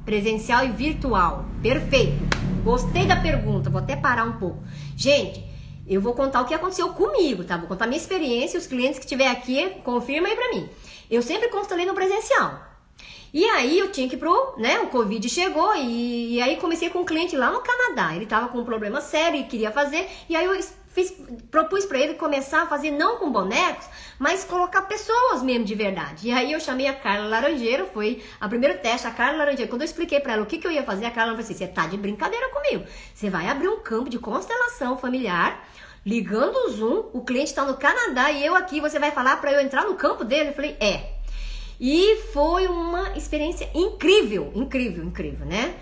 presencial e virtual. Perfeito, gostei da pergunta, vou até parar um pouco. Gente, eu vou contar o que aconteceu comigo, tá? Vou contar minha experiência, os clientes que estiver aqui, confirma aí pra mim. Eu sempre constelei no presencial. E aí eu tinha que ir o Covid chegou e aí comecei com um cliente lá no Canadá. Ele tava com um problema sério e queria fazer. E aí eu propus pra ele começar a fazer não com bonecos, mas colocar pessoas mesmo de verdade. E aí eu chamei a Carla Laranjeiro, foi a primeiro teste, a Carla Laranjeiro. Quando eu expliquei pra ela o que eu ia fazer, a Carla falou assim, você tá de brincadeira comigo. Você vai abrir um campo de constelação familiar, ligando o Zoom, o cliente está no Canadá e eu aqui, você vai falar para eu entrar no campo dele? Eu falei, E foi uma experiência incrível, né?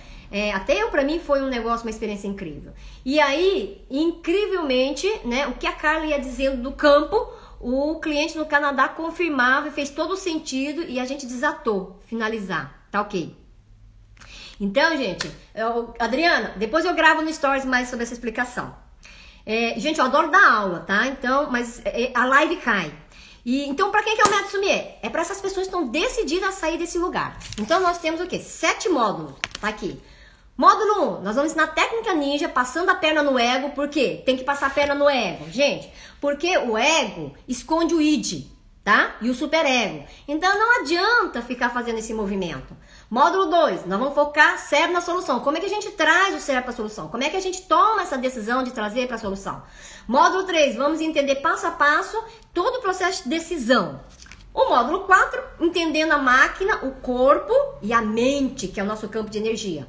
Até eu, para mim, foi um negócio, uma experiência incrível. E aí, incrivelmente, né, o que a Carla ia dizendo do campo, o cliente no Canadá confirmava e fez todo o sentido e a gente desatou, finalizar, tá ok? Então, gente, Adriana, depois eu gravo no Stories mais sobre essa explicação. Gente, eu adoro dar aula, tá? Então, mas a live cai. Então, para quem que é o método Sumier? É para essas pessoas que estão decididas a sair desse lugar. Então, nós temos o quê? 7 módulos. Tá aqui. Módulo 1, nós vamos ensinar técnica ninja, passando a perna no ego. Por quê? Tem que passar a perna no ego. Gente, porque o ego esconde o id, tá? E o superego. Então, não adianta ficar fazendo esse movimento. Módulo 2, nós vamos focar cérebro na solução. Como é que a gente traz o cérebro para a solução? Como é que a gente toma essa decisão de trazer para a solução? Módulo 3, vamos entender passo a passo todo o processo de decisão. O módulo 4, entendendo a máquina, o corpo e a mente, que é o nosso campo de energia.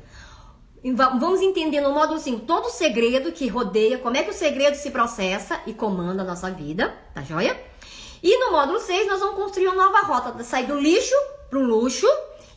Vamos entender no módulo 5 todo o segredo que rodeia, como é que o segredo se processa e comanda a nossa vida, tá joia? E no módulo 6 nós vamos construir uma nova rota, sair do lixo para o luxo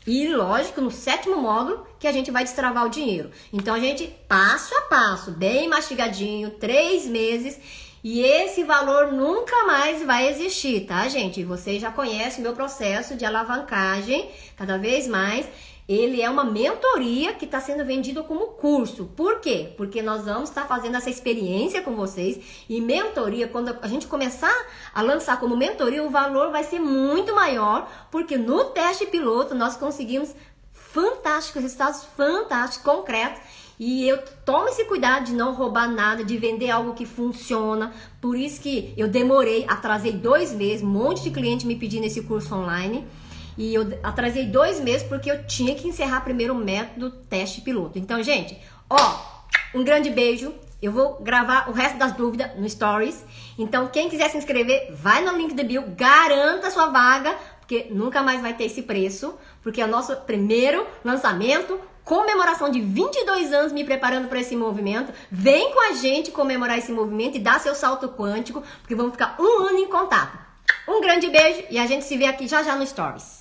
e, lógico, no 7º módulo que a gente vai destravar o dinheiro. Então a gente, passo a passo, bem mastigadinho, 3 meses, e esse valor nunca mais vai existir, tá, gente? Vocês já conhecem o meu processo de alavancagem, cada vez mais. Ele é uma mentoria que está sendo vendido como curso. Por quê? Porque nós vamos estar fazendo essa experiência com vocês. E mentoria, quando a gente começar a lançar como mentoria, o valor vai ser muito maior. Porque no teste piloto nós conseguimos fantásticos resultados, fantásticos, concretos. E eu tomo esse cuidado de não roubar nada, de vender algo que funciona. Por isso que eu demorei, atrasei 2 meses, um monte de cliente me pedindo esse curso online. E eu atrasei 2 meses porque eu tinha que encerrar primeiro o método teste piloto. Então, gente, um grande beijo. Eu vou gravar o resto das dúvidas no Stories. Então, quem quiser se inscrever, vai no link da bio, garanta sua vaga, porque nunca mais vai ter esse preço, porque é o nosso primeiro lançamento, comemoração de 22 anos me preparando para esse movimento. Vem com a gente comemorar esse movimento e dar seu salto quântico, porque vamos ficar 1 ano em contato. Um grande beijo e a gente se vê aqui já já no Stories.